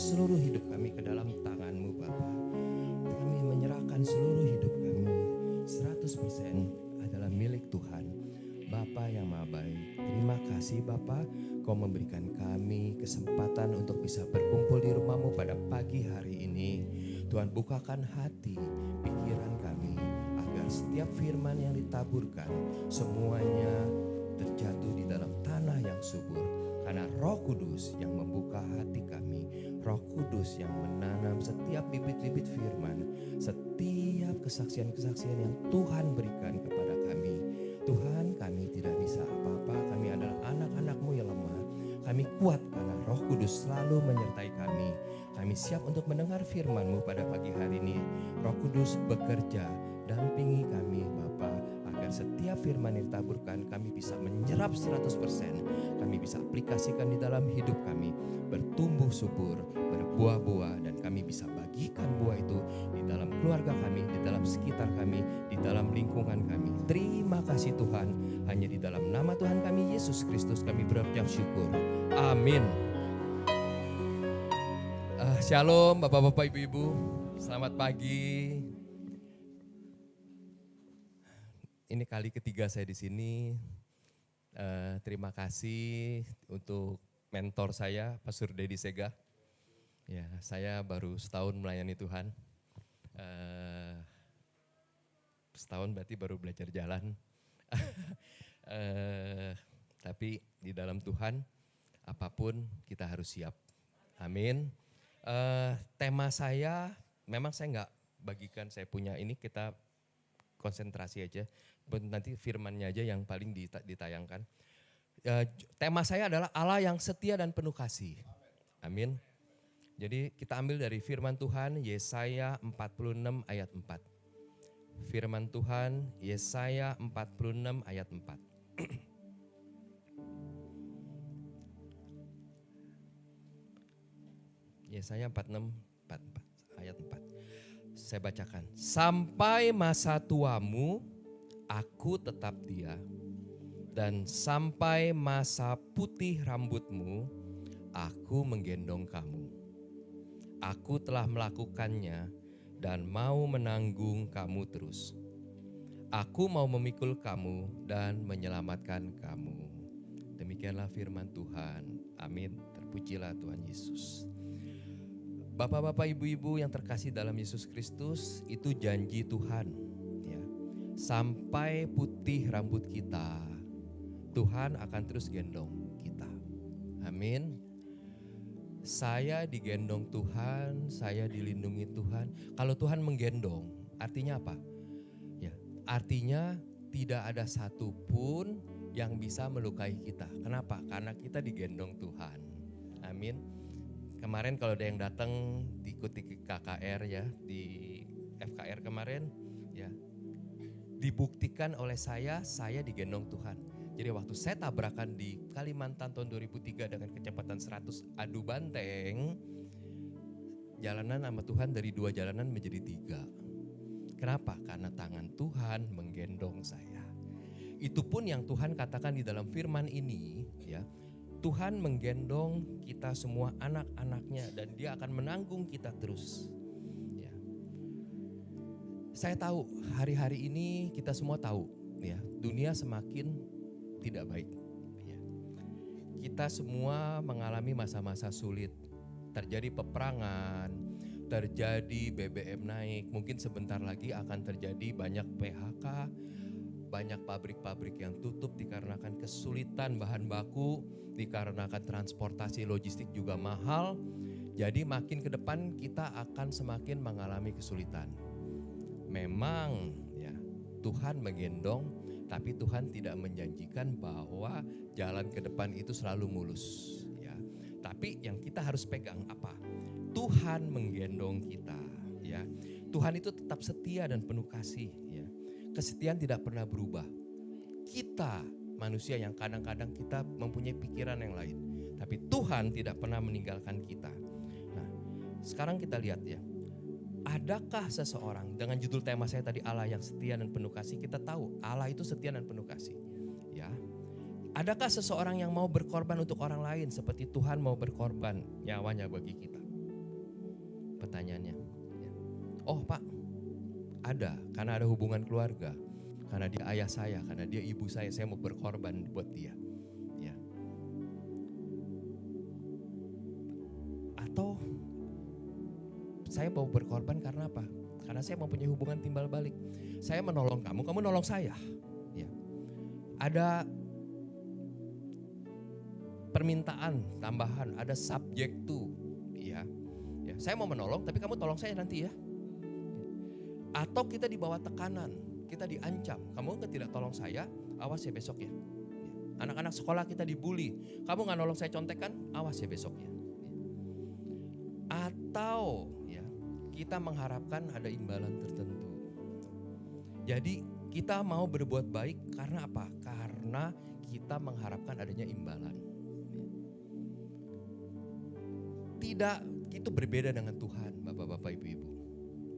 seluruh hidup kami ke dalam tangan-Mu Bapa. Kami menyerahkan seluruh hidup kami 100% adalah milik Tuhan. Bapa yang Maha Baik, terima kasih Bapa, Kau memberikan kami kesempatan untuk bisa berkumpul di rumah-Mu pada pagi hari ini. Tuhan, bukakan hati, pikiran kami, agar setiap firman yang ditaburkan semuanya terjatuh di dalam tanah yang subur. Karena Roh Kudus yang membuka hati kami, Roh Kudus yang menanam setiap bibit-bibit firman, setiap kesaksian-kesaksian yang Tuhan berikan kepada kami. Tuhan, kami tidak bisa apa-apa, kami adalah anak-anak-Mu yang lemah. Kami kuat karena Roh Kudus selalu menyertai kami. Kami siap untuk mendengar firman-Mu pada pagi hari ini. Roh Kudus bekerja, dampingi kami Bapa, agar setiap firman yang ditaburkan kami bisa menyerap 100%. Kami bisa aplikasikan di dalam hidup kami, bertumbuh subur, berbuah-buah, dan kami bisa bagikan buah itu di dalam keluarga kami, di dalam sekitar kami, di dalam lingkungan kami. Terima kasih Tuhan, hanya di dalam nama Tuhan kami Yesus Kristus kami berucap syukur. Amin. Shalom Bapak-bapak, Ibu-ibu. Selamat pagi. Ini kali ketiga saya di sini. Terima kasih untuk mentor saya, Pastor Dedi Sega. Ya, saya baru setahun melayani Tuhan. Setahun berarti baru belajar jalan. Tapi di dalam Tuhan, apapun kita harus siap. Amin. Tema saya, memang saya nggak bagikan, saya punya ini, kita konsentrasi aja. Nanti firmannya aja yang paling ditayangkan. Tema saya adalah Allah yang setia dan penuh kasih. Amin. Jadi kita ambil dari firman Tuhan Yesaya 46 ayat 4. Firman Tuhan Yesaya 46 ayat 4. Yesaya 46 ayat 4. Saya bacakan. Sampai masa tuamu aku tetap dia, dan sampai masa putih rambutmu aku menggendong kamu. Aku telah melakukannya dan mau menanggung kamu terus. Aku mau memikul kamu dan menyelamatkan kamu. Demikianlah firman Tuhan. Amin. Terpujilah Tuhan Yesus. Bapak-bapak, ibu-ibu yang terkasih dalam Yesus Kristus, itu janji Tuhan. Ya. Sampai putih rambut kita, Tuhan akan terus gendong kita. Amin. Saya digendong Tuhan, saya dilindungi Tuhan. Kalau Tuhan menggendong, artinya apa? Ya, artinya tidak ada satupun yang bisa melukai kita. Kenapa? Karena kita digendong Tuhan. Amin. Kemarin kalau ada yang datang diikuti KKR ya, di FKR kemarin ya, dibuktikan oleh saya digendong Tuhan. Jadi waktu saya tabrakan di Kalimantan tahun 2003 dengan kecepatan 100 adu banteng, jalanan sama Tuhan dari 2 jalanan menjadi 3. Kenapa? Karena tangan Tuhan menggendong saya. Itu pun yang Tuhan katakan di dalam firman ini ya. Tuhan menggendong kita semua anak-anaknya dan Dia akan menanggung kita terus. Ya. Saya tahu hari-hari ini kita semua tahu ya, dunia semakin tidak baik. Ya. Kita semua mengalami masa-masa sulit. Terjadi peperangan, terjadi BBM naik, mungkin sebentar lagi akan terjadi banyak PHK, banyak pabrik-pabrik yang tutup dikarenakan kesulitan bahan baku, dikarenakan transportasi logistik juga mahal. Jadi makin ke depan kita akan semakin mengalami kesulitan. Memang ya, Tuhan menggendong, tapi Tuhan tidak menjanjikan bahwa jalan ke depan itu selalu mulus ya. Tapi yang kita harus pegang apa? Tuhan menggendong kita ya. Tuhan itu tetap setia dan penuh kasih ya. Kesetiaan tidak pernah berubah. Kita manusia yang kadang-kadang kita mempunyai pikiran yang lain, tapi Tuhan tidak pernah meninggalkan kita. Nah, sekarang kita lihat ya. Adakah seseorang, dengan judul tema saya tadi Allah yang setia dan penuh kasih, kita tahu Allah itu setia dan penuh kasih. Ya. Adakah seseorang yang mau berkorban untuk orang lain seperti Tuhan mau berkorban nyawanya bagi kita? pertanyaannya. Ya. Oh Pak, ada, karena ada hubungan keluarga. Karena dia ayah saya, karena dia ibu saya mau berkorban buat dia. Ya. Atau saya mau berkorban karena apa? Karena saya mau punya hubungan timbal balik. Saya menolong kamu, kamu nolong saya. Ya. Ada permintaan tambahan, ada subject to. Ya. Ya. Saya mau menolong, tapi kamu tolong saya nanti ya. Atau kita di bawah tekanan, kita diancam. Kamu tidak tolong saya, awas ya besok ya. Anak-anak sekolah kita dibully, kamu nggak nolong saya contekan, awas ya besok ya. Atau ya kita mengharapkan ada imbalan tertentu. Jadi kita mau berbuat baik karena apa? Karena kita mengharapkan adanya imbalan. Tidak, itu berbeda dengan Tuhan, Bapak-bapak, Ibu-ibu.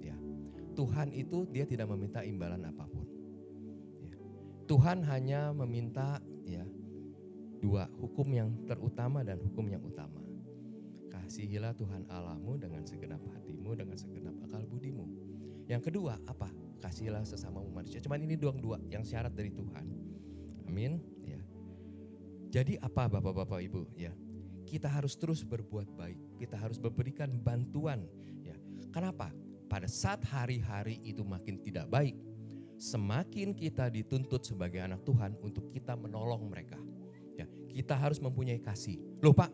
Ya. Tuhan itu dia tidak meminta imbalan apapun. Ya. Tuhan hanya meminta ya dua, hukum yang terutama dan hukum yang utama. Kasihilah Tuhan Allahmu dengan segenap hatimu, dengan segenap akal budimu. Yang kedua apa? Kasihilah sesamamu manusia. Cuman ini dua yang syarat dari Tuhan. Amin. Ya. Jadi apa Bapak-bapak Ibu? Ya, kita harus terus berbuat baik. Kita harus memberikan bantuan. Ya. Kenapa? Pada saat hari-hari itu makin tidak baik, semakin kita dituntut sebagai anak Tuhan untuk kita menolong mereka. Ya, kita harus mempunyai kasih. Loh Pak,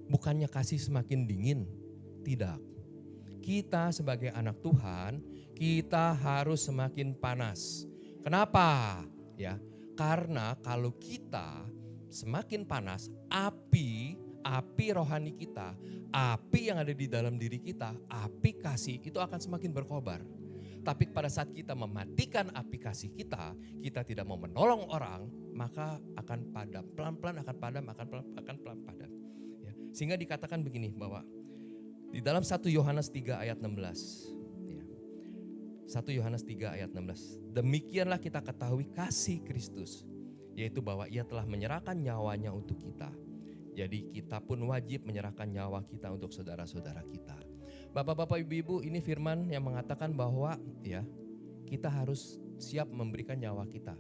bukannya kasih semakin dingin? Tidak. Kita sebagai anak Tuhan, kita harus semakin panas. Kenapa? Ya, karena kalau kita semakin panas, api rohani kita, api yang ada di dalam diri kita, api kasih itu akan semakin berkobar. Tapi pada saat kita mematikan api kasih kita tidak mau menolong orang, maka akan padam, pelan-pelan akan padam, akan pelan padam. Ya. Sehingga dikatakan begini bahwa di dalam 1 Yohanes 3 ayat 16. Ya. 1 Yohanes 3 ayat 16. Demikianlah kita ketahui kasih Kristus, yaitu bahwa ia telah menyerahkan nyawanya untuk kita. Jadi kita pun wajib menyerahkan nyawa kita untuk saudara-saudara kita. Bapak-bapak, ibu-ibu, ini firman yang mengatakan bahwa ya kita harus siap memberikan nyawa kita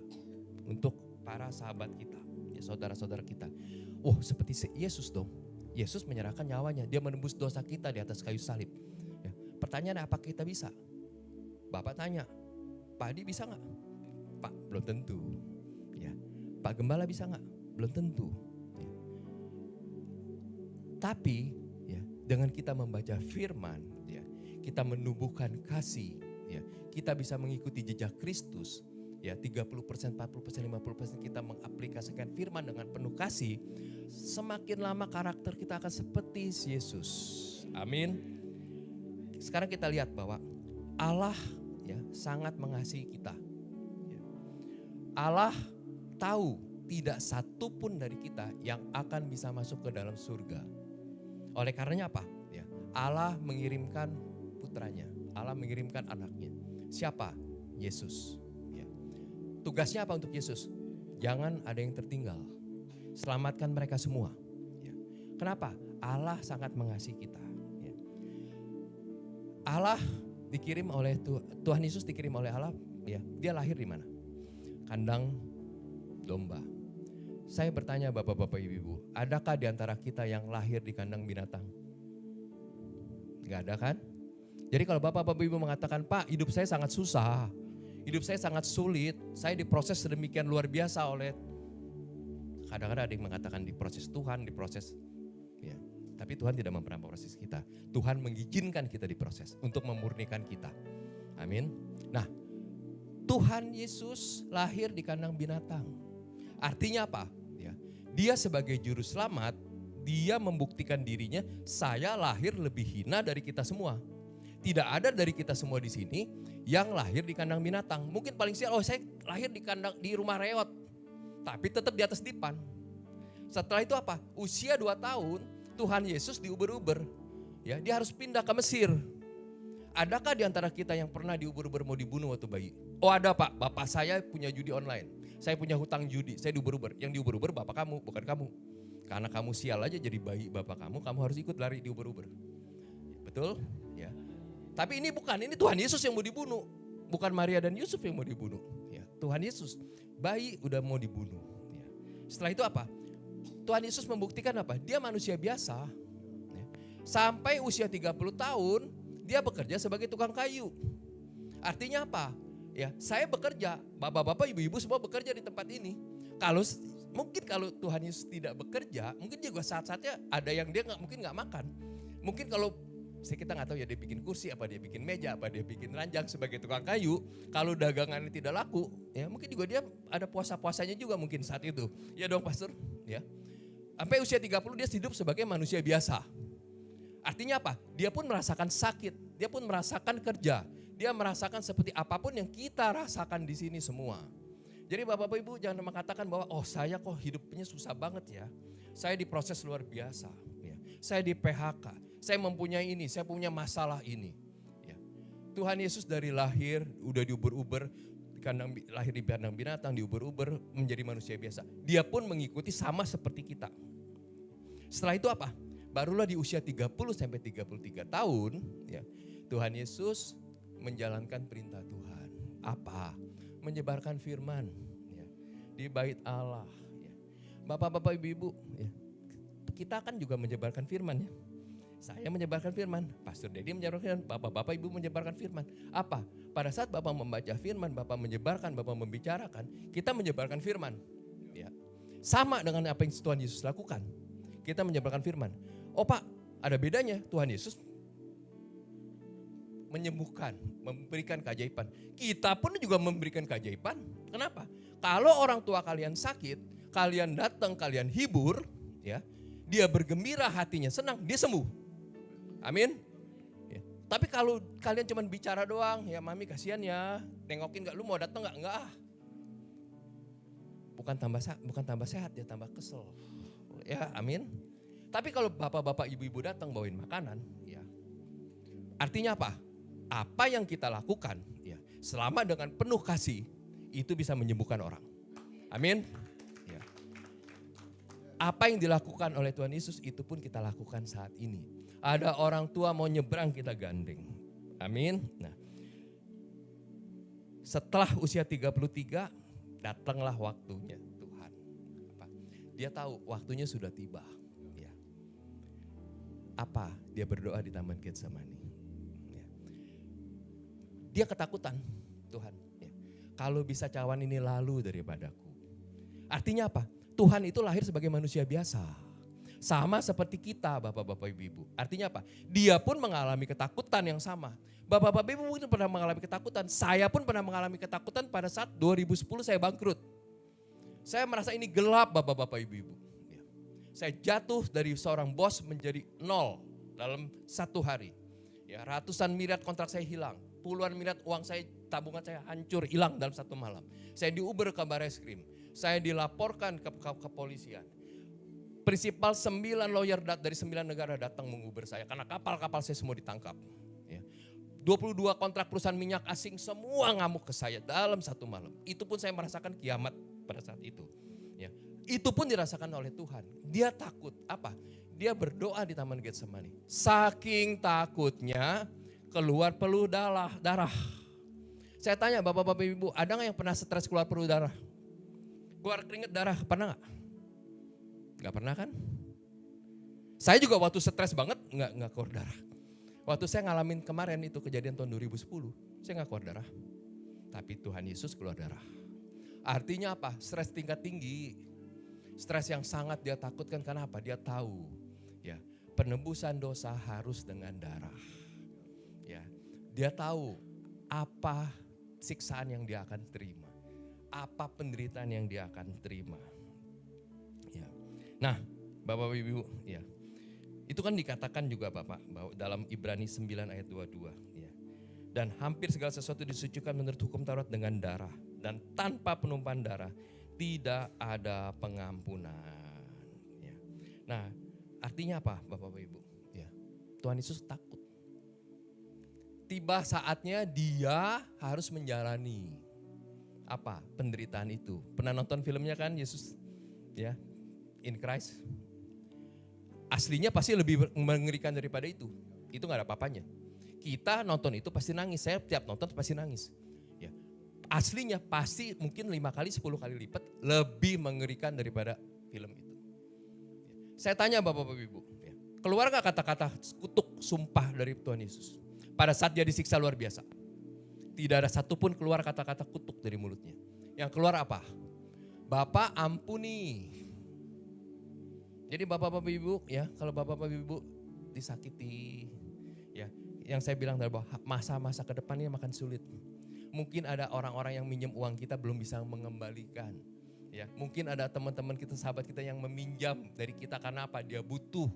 untuk para sahabat kita, ya saudara-saudara kita. Oh, seperti Yesus dong. Yesus menyerahkan nyawanya, dia menembus dosa kita di atas kayu salib. Ya. Pertanyaannya, apa kita bisa? Bapak tanya, Pak Adi bisa nggak? Pak, belum tentu. Ya. Pak Gembala bisa nggak? Belum tentu. Ya. Tapi ya, dengan kita membaca firman, ya, kita menumbuhkan kasih, ya, kita bisa mengikuti jejak Kristus. Ya, 30%, 40%, 50% kita mengaplikasikan firman dengan penuh kasih, semakin lama karakter kita akan seperti Yesus. Amin. Sekarang kita lihat bahwa Allah ya sangat mengasihi kita. Ya. Allah tahu tidak satu pun dari kita yang akan bisa masuk ke dalam surga. Oleh karenanya apa? Ya, Allah mengirimkan putranya, Allah mengirimkan anaknya. Siapa? Yesus. Tugasnya apa untuk Yesus? Jangan ada yang tertinggal. Selamatkan mereka semua. Ya. Kenapa? Allah sangat mengasihi kita. Ya. Allah dikirim oleh Tuhan Yesus dikirim oleh Allah. Ya, dia lahir di mana? Kandang domba. Saya bertanya bapak-bapak ibu-ibu, adakah di antara kita yang lahir di kandang binatang? Gak ada kan? Jadi kalau bapak-bapak ibu mengatakan, Pak, hidup saya sangat susah. Hidup saya sangat sulit, saya diproses sedemikian luar biasa oleh, kadang-kadang ada yang mengatakan diproses Tuhan, diproses, ya. Tapi Tuhan tidak pernah memproses kita. Tuhan mengizinkan kita diproses untuk memurnikan kita. Amin. Nah, Tuhan Yesus lahir di kandang binatang. Artinya apa? Ya, dia sebagai juru selamat, dia membuktikan dirinya, saya lahir lebih hina dari kita semua. Tidak ada dari kita semua di sini yang lahir di kandang binatang. Mungkin paling sial, saya lahir di rumah reot. Tapi tetap di atas dipan. Setelah itu apa? Usia 2 tahun, Tuhan Yesus diuber-uber. Ya, dia harus pindah ke Mesir. Adakah di antara kita yang pernah diuber-uber mau dibunuh waktu bayi? Oh ada Pak, bapak saya punya judi online. Saya punya hutang judi, saya diuber-uber. Yang diuber-uber bapak kamu, bukan kamu. Karena kamu sial aja jadi bayi bapak kamu harus ikut lari diuber-uber. Betul? Ya. Tapi ini bukan, ini Tuhan Yesus yang mau dibunuh. Bukan Maria dan Yusuf yang mau dibunuh. Ya, Tuhan Yesus, bayi udah mau dibunuh. Ya. Setelah itu apa? Tuhan Yesus membuktikan apa? Dia manusia biasa. Ya. Sampai usia 30 tahun, dia bekerja sebagai tukang kayu. Artinya apa? Ya, saya bekerja, bapak-bapak, ibu-ibu semua bekerja di tempat ini. Mungkin kalau Tuhan Yesus tidak bekerja, mungkin juga saat-saatnya ada yang dia mungkin nggak makan. Mungkin kalau kita nggak tahu ya, dia bikin kursi, apa dia bikin meja, apa dia bikin ranjang sebagai tukang kayu. Kalau dagangannya tidak laku, ya mungkin juga dia ada puasa-puasanya juga mungkin saat itu. Ya dong pastor, ya. Sampai usia 30 dia hidup sebagai manusia biasa. Artinya apa? Dia pun merasakan sakit, dia pun merasakan kerja, dia merasakan seperti apapun yang kita rasakan di sini semua. Jadi Bapak Ibu jangan mengatakan bahwa saya kok hidupnya susah banget ya. Saya diproses luar biasa, ya. Saya di PHK, saya mempunyai ini, saya punya masalah ini. Ya. Tuhan Yesus dari lahir udah diuber-uber, lahir di kandang binatang, diuber-uber menjadi manusia biasa. Dia pun mengikuti sama seperti kita. Setelah itu apa? Barulah di usia 30 sampai 33 tahun, ya, Tuhan Yesus menjalankan perintah Tuhan. Apa? Menyebarkan firman, ya, di bait Allah. Ya. Bapak-bapak, ibu-ibu, ya, kita kan juga menyebarkan firman ya. Saya menyebarkan firman, Pastor Dedi menyebarkan firman, bapak-bapak, ibu menyebarkan firman. Apa? Pada saat Bapak membaca firman, Bapak menyebarkan, Bapak membicarakan, kita menyebarkan firman. Ya. Sama dengan apa yang Tuhan Yesus lakukan. Kita menyebarkan firman. Oh Pak, ada bedanya. Tuhan Yesus menyembuhkan, memberikan keajaiban. Kita pun juga memberikan keajaiban. Kenapa? Kalau orang tua kalian sakit, kalian datang, kalian hibur, ya, dia bergembira, hatinya senang, dia sembuh. Amin. Ya. Tapi kalau kalian cuma bicara doang, ya mami kasihan ya, nengokin gak, lu mau datang gak? Enggak. Bukan tambah sehat, dia tambah kesel. Ya, amin. Tapi kalau bapak-bapak, ibu-ibu datang bawain makanan, ya, artinya apa? Apa yang kita lakukan, ya, selama dengan penuh kasih, itu bisa menyembuhkan orang. Amin. Ya. Apa yang dilakukan oleh Tuhan Yesus, itu pun kita lakukan saat ini. Ada orang tua mau nyebrang, kita gandeng. Amin. Nah, setelah usia 33, datanglah waktunya Tuhan. Dia tahu waktunya sudah tiba. Ya. Apa? Dia berdoa di Taman Getsemani. Ya. Dia ketakutan, Tuhan. Ya. Kalau bisa cawan ini lalu daripadaku. Artinya apa? Tuhan itu lahir sebagai manusia biasa. Sama seperti kita, bapak-bapak, ibu-ibu. Artinya apa? Dia pun mengalami ketakutan yang sama. Bapak-bapak, ibu mungkin pernah mengalami ketakutan. Saya pun pernah mengalami ketakutan pada saat 2010 saya bangkrut. Saya merasa ini gelap, bapak-bapak, ibu-ibu. Ya. Saya jatuh dari seorang bos menjadi 0 dalam 1 hari. Ya, ratusan miliar kontrak saya hilang. Puluhan miliar uang saya, tabungan saya hancur, hilang dalam 1 malam. Saya diuber ke Barreskrim. Saya dilaporkan ke kepolisian. Prinsipal 9 lawyer dari 9 negara datang menguber saya. Karena kapal-kapal saya semua ditangkap. Ya. 22 kontrak perusahaan minyak asing semua ngamuk ke saya dalam 1 malam. Itu pun saya merasakan kiamat pada saat itu. Ya. Itu pun dirasakan oleh Tuhan. Dia takut. Apa? Dia berdoa di Taman Getsemani. Saking takutnya keluar peluh darah. Saya tanya bapak-bapak ibu, ada gak yang pernah stres keluar peluh darah? Keluar keringat darah, pernah gak? Gak pernah kan? Saya juga waktu stres banget gak keluar darah. Waktu saya ngalamin kemarin itu kejadian tahun 2010, saya gak keluar darah. Tapi Tuhan Yesus keluar darah. Artinya apa? Stres tingkat tinggi. Stres yang sangat dia takutkan karena apa? Dia tahu ya, penebusan dosa harus dengan darah. Ya, dia tahu apa siksaan yang dia akan terima. Apa penderitaan yang dia akan terima. Ya. Nah, Bapak Ibu, ya. Itu kan dikatakan juga Bapak bahwa dalam Ibrani 9 ayat 22, ya. Dan hampir segala sesuatu disucikan menurut hukum Taurat dengan darah, dan tanpa penumpahan darah tidak ada pengampunan. Ya. Nah, artinya apa Bapak Ibu? Ya. Tuhan Yesus takut. Tiba saatnya dia harus menjalani apa? Penderitaan itu. Pernah nonton filmnya kan Yesus? Ya. In Christ. Aslinya pasti lebih mengerikan daripada itu. Itu gak ada apa-apanya. Kita nonton itu pasti nangis, saya tiap nonton pasti nangis. Ya. Aslinya pasti mungkin 5 kali, 10 kali lipat lebih mengerikan daripada film itu. Saya tanya Bapak Ibu, keluar gak kata-kata kutuk sumpah dari Tuhan Yesus? Pada saat dia disiksa luar biasa. Tidak ada satupun keluar kata-kata kutuk dari mulutnya. Yang keluar apa? Bapak ampuni. Jadi Bapak Ibu ya, kalau Bapak Ibu disakiti, ya, yang saya bilang dari bahwa masa-masa ke depan ini makan sulit. Mungkin ada orang-orang yang minjem uang kita belum bisa mengembalikan. Ya, mungkin ada teman-teman kita, sahabat kita yang meminjam dari kita karena apa? Dia butuh.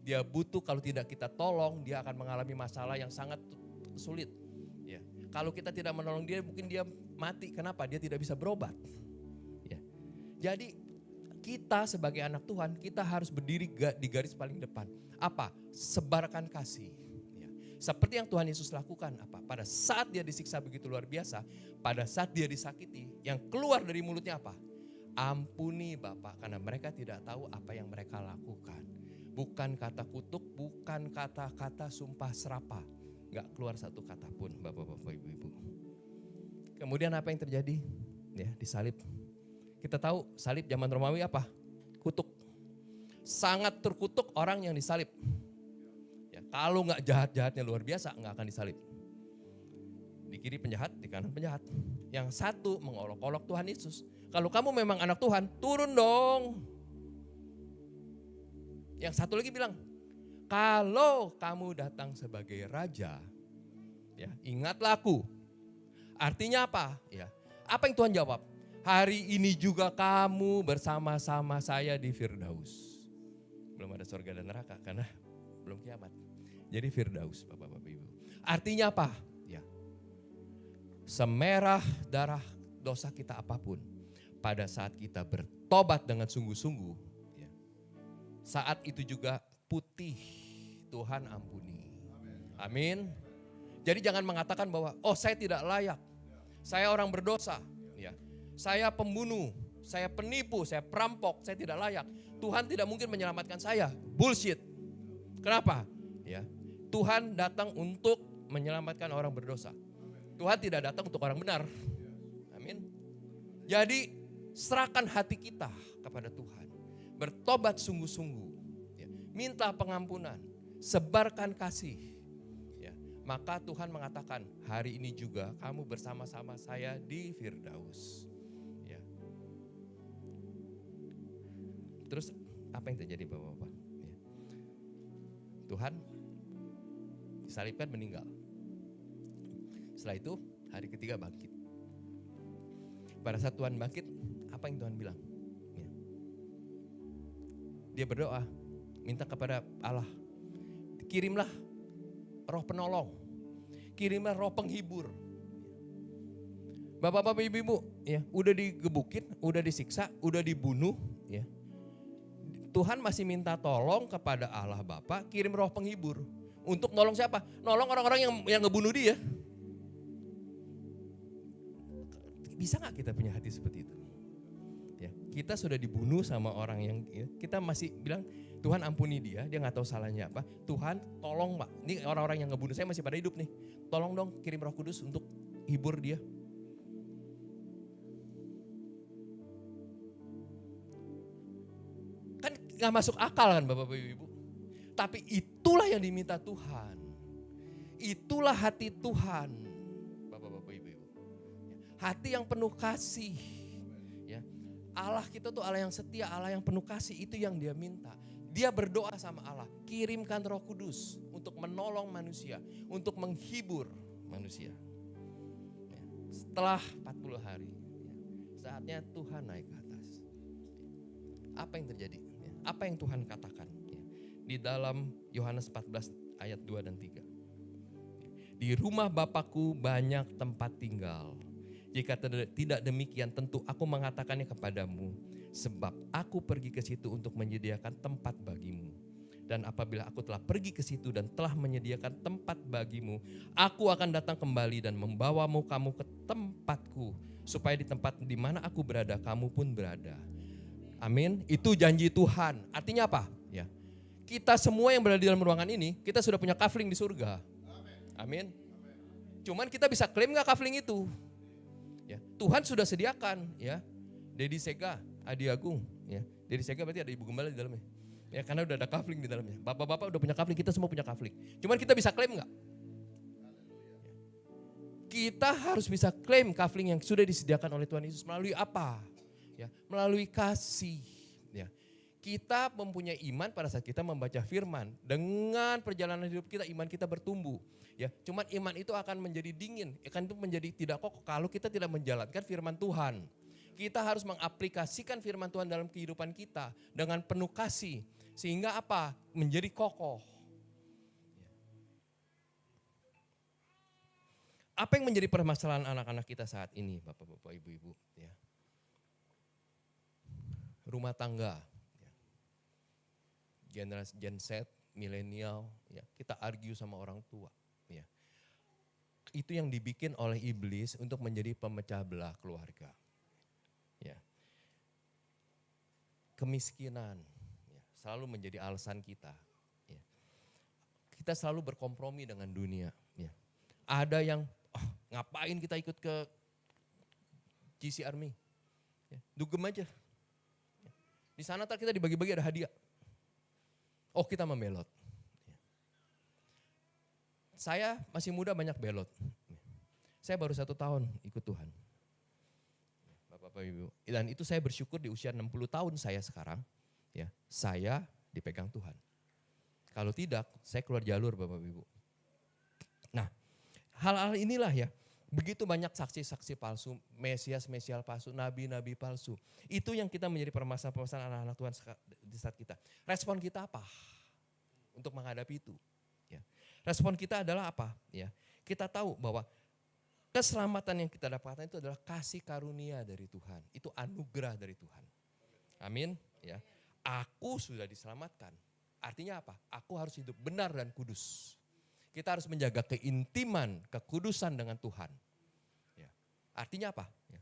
Dia butuh, kalau tidak kita tolong, dia akan mengalami masalah yang sangat sulit. Ya, kalau kita tidak menolong dia, mungkin dia mati. Kenapa? Dia tidak bisa berobat. Ya. Jadi kita sebagai anak Tuhan, kita harus berdiri di garis paling depan. Apa? Sebarkan kasih. Ya. Seperti yang Tuhan Yesus lakukan. Apa? Pada saat dia disiksa begitu luar biasa, pada saat dia disakiti, yang keluar dari mulutnya apa? Ampuni Bapak, karena mereka tidak tahu apa yang mereka lakukan. Bukan kata kutuk, bukan kata-kata sumpah serapah. Gak keluar satu kata pun Bapak-bapak, Ibu-ibu. Kemudian apa yang terjadi? Ya, disalib. Kita tahu salib zaman Romawi apa? Kutuk. Sangat terkutuk orang yang disalib. Ya, kalau gak jahat-jahatnya luar biasa, gak akan disalib. Di kiri penjahat, di kanan penjahat. Yang satu mengolok-olok Tuhan Yesus. Kalau kamu memang anak Tuhan, turun dong. Yang satu lagi bilang, kalau kamu datang sebagai raja, ya, ingatlah aku. Artinya apa? Ya, apa yang Tuhan jawab? Hari ini juga kamu bersama-sama saya di Firdaus. Belum ada surga dan neraka karena belum kiamat. Jadi Firdaus, Bapak-bapak Ibu. Artinya apa? Ya, semerah darah dosa kita apapun, pada saat kita bertobat dengan sungguh-sungguh, ya, saat itu juga putih Tuhan ampuni. Amin. Jadi jangan mengatakan bahwa, oh saya tidak layak, saya orang berdosa, ya, saya pembunuh, saya penipu, saya perampok, saya tidak layak. Tuhan tidak mungkin menyelamatkan saya. Bullshit. Kenapa? Ya, Tuhan datang untuk menyelamatkan orang berdosa. Tuhan tidak datang untuk orang benar. Amin. Jadi serahkan hati kita kepada Tuhan. Bertobat sungguh-sungguh. Ya, minta pengampunan. Sebarkan kasih. Ya, maka Tuhan mengatakan, hari ini juga kamu bersama-sama saya di Firdaus. Ya. Terus apa yang terjadi Bapak-bapak? Ya. Tuhan disalibkan, meninggal. Setelah itu hari ketiga bangkit. Pada saat Tuhan bangkit, apa yang Tuhan bilang? Ya. Dia berdoa, minta kepada Allah, kirimlah roh penolong, kirimlah roh penghibur. Bapak-bapak, ibu-ibu, ya, udah digebukin, udah disiksa, udah dibunuh, ya. Tuhan masih minta tolong kepada Allah Bapa, kirim roh penghibur. Untuk nolong siapa? Nolong orang-orang yang ngebunuh dia. Bisa gak kita punya hati seperti itu? Ya, kita sudah dibunuh sama orang yang, ya, kita masih bilang, Tuhan ampuni dia gak tahu salahnya apa. Tuhan tolong Pak, ini orang-orang yang ngebunuh saya masih pada hidup nih. Tolong dong kirim Roh Kudus untuk hibur dia. Kan gak masuk akal kan Bapak Ibu. Tapi itulah yang diminta Tuhan. Itulah hati Tuhan. Bapak-bapak Ibu. Hati yang penuh kasih. Ya. Allah kita tuh Allah yang setia, Allah yang penuh kasih, itu yang dia minta. Dia berdoa sama Allah, kirimkan Roh Kudus untuk menolong manusia, untuk menghibur manusia. Ya. Setelah 40 hari, ya, saatnya Tuhan naik ke atas. Apa yang terjadi? Ya. Apa yang Tuhan katakan? Ya. Di dalam Yohanes 14 ayat 2 dan 3. Di rumah Bapakku banyak tempat tinggal. Jika tidak demikian tentu aku mengatakannya kepadamu. Sebab aku pergi ke situ untuk menyediakan tempat bagimu. Dan apabila aku telah pergi ke situ dan telah menyediakan tempat bagimu, aku akan datang kembali dan membawamu kamu ke tempatku. Supaya di tempat di mana aku berada, kamu pun berada. Amin. Itu janji Tuhan. Artinya apa? Ya. Kita semua yang berada di dalam ruangan ini, kita sudah punya kafling di surga. Amin. Cuman kita bisa klaim nggak kafling itu? Ya, Tuhan sudah sediakan, ya. Dedi Sega, Adi Agung, ya. Dedi Sega berarti ada Ibu Gembala di dalamnya. Ya, karena udah ada kafling di dalamnya. Bapak-bapak udah punya kafling, kita semua punya kafling. Cuman kita bisa klaim nggak? Kita harus bisa klaim kafling yang sudah disediakan oleh Tuhan Yesus melalui apa? Ya, melalui kasih. Ya. Kita mempunyai iman pada saat kita membaca firman. Dengan perjalanan hidup kita, iman kita bertumbuh. Ya, cuman iman itu akan menjadi dingin, akan itu menjadi tidak kokoh kalau kita tidak menjalankan firman Tuhan. Kita harus mengaplikasikan firman Tuhan dalam kehidupan kita dengan penuh kasih. Sehingga apa? Menjadi kokoh. Apa yang menjadi permasalahan anak-anak kita saat ini, Bapak-bapak, Ibu-ibu? Ya. Rumah tangga, ya. Generasi Gen Z, milenial, ya. Kita argue sama orang tua. Ya. Itu yang dibikin oleh iblis untuk menjadi pemecah belah keluarga. Ya. Kemiskinan, ya, selalu menjadi alasan kita. Ya. Kita selalu berkompromi dengan dunia. Ya. Ada yang ngapain kita ikut ke GC Army? Ya, dugem aja. Ya. Di sana kita dibagi-bagi ada hadiah. Oh, kita membelot. Ya. Saya masih muda banyak belot. Ya. Saya baru 1 tahun ikut Tuhan. Bapak Ibu. Dan itu saya bersyukur di usia 60 tahun saya sekarang. Ya, saya dipegang Tuhan. Kalau tidak, saya keluar jalur Bapak Ibu. Nah, hal-hal inilah ya, begitu banyak saksi-saksi palsu, mesias-mesial palsu, nabi-nabi palsu. Itu yang kita menjadi permasalahan anak-anak Tuhan di saat kita. Respon kita apa untuk menghadapi itu? Ya. Respon kita adalah apa? Ya. Kita tahu bahwa keselamatan yang kita dapatkan itu adalah kasih karunia dari Tuhan. Itu anugerah dari Tuhan. Amin. Ya. Aku sudah diselamatkan. Artinya apa? Aku harus hidup benar dan kudus. Kita harus menjaga keintiman, kekudusan dengan Tuhan. Ya. Artinya apa? Ya.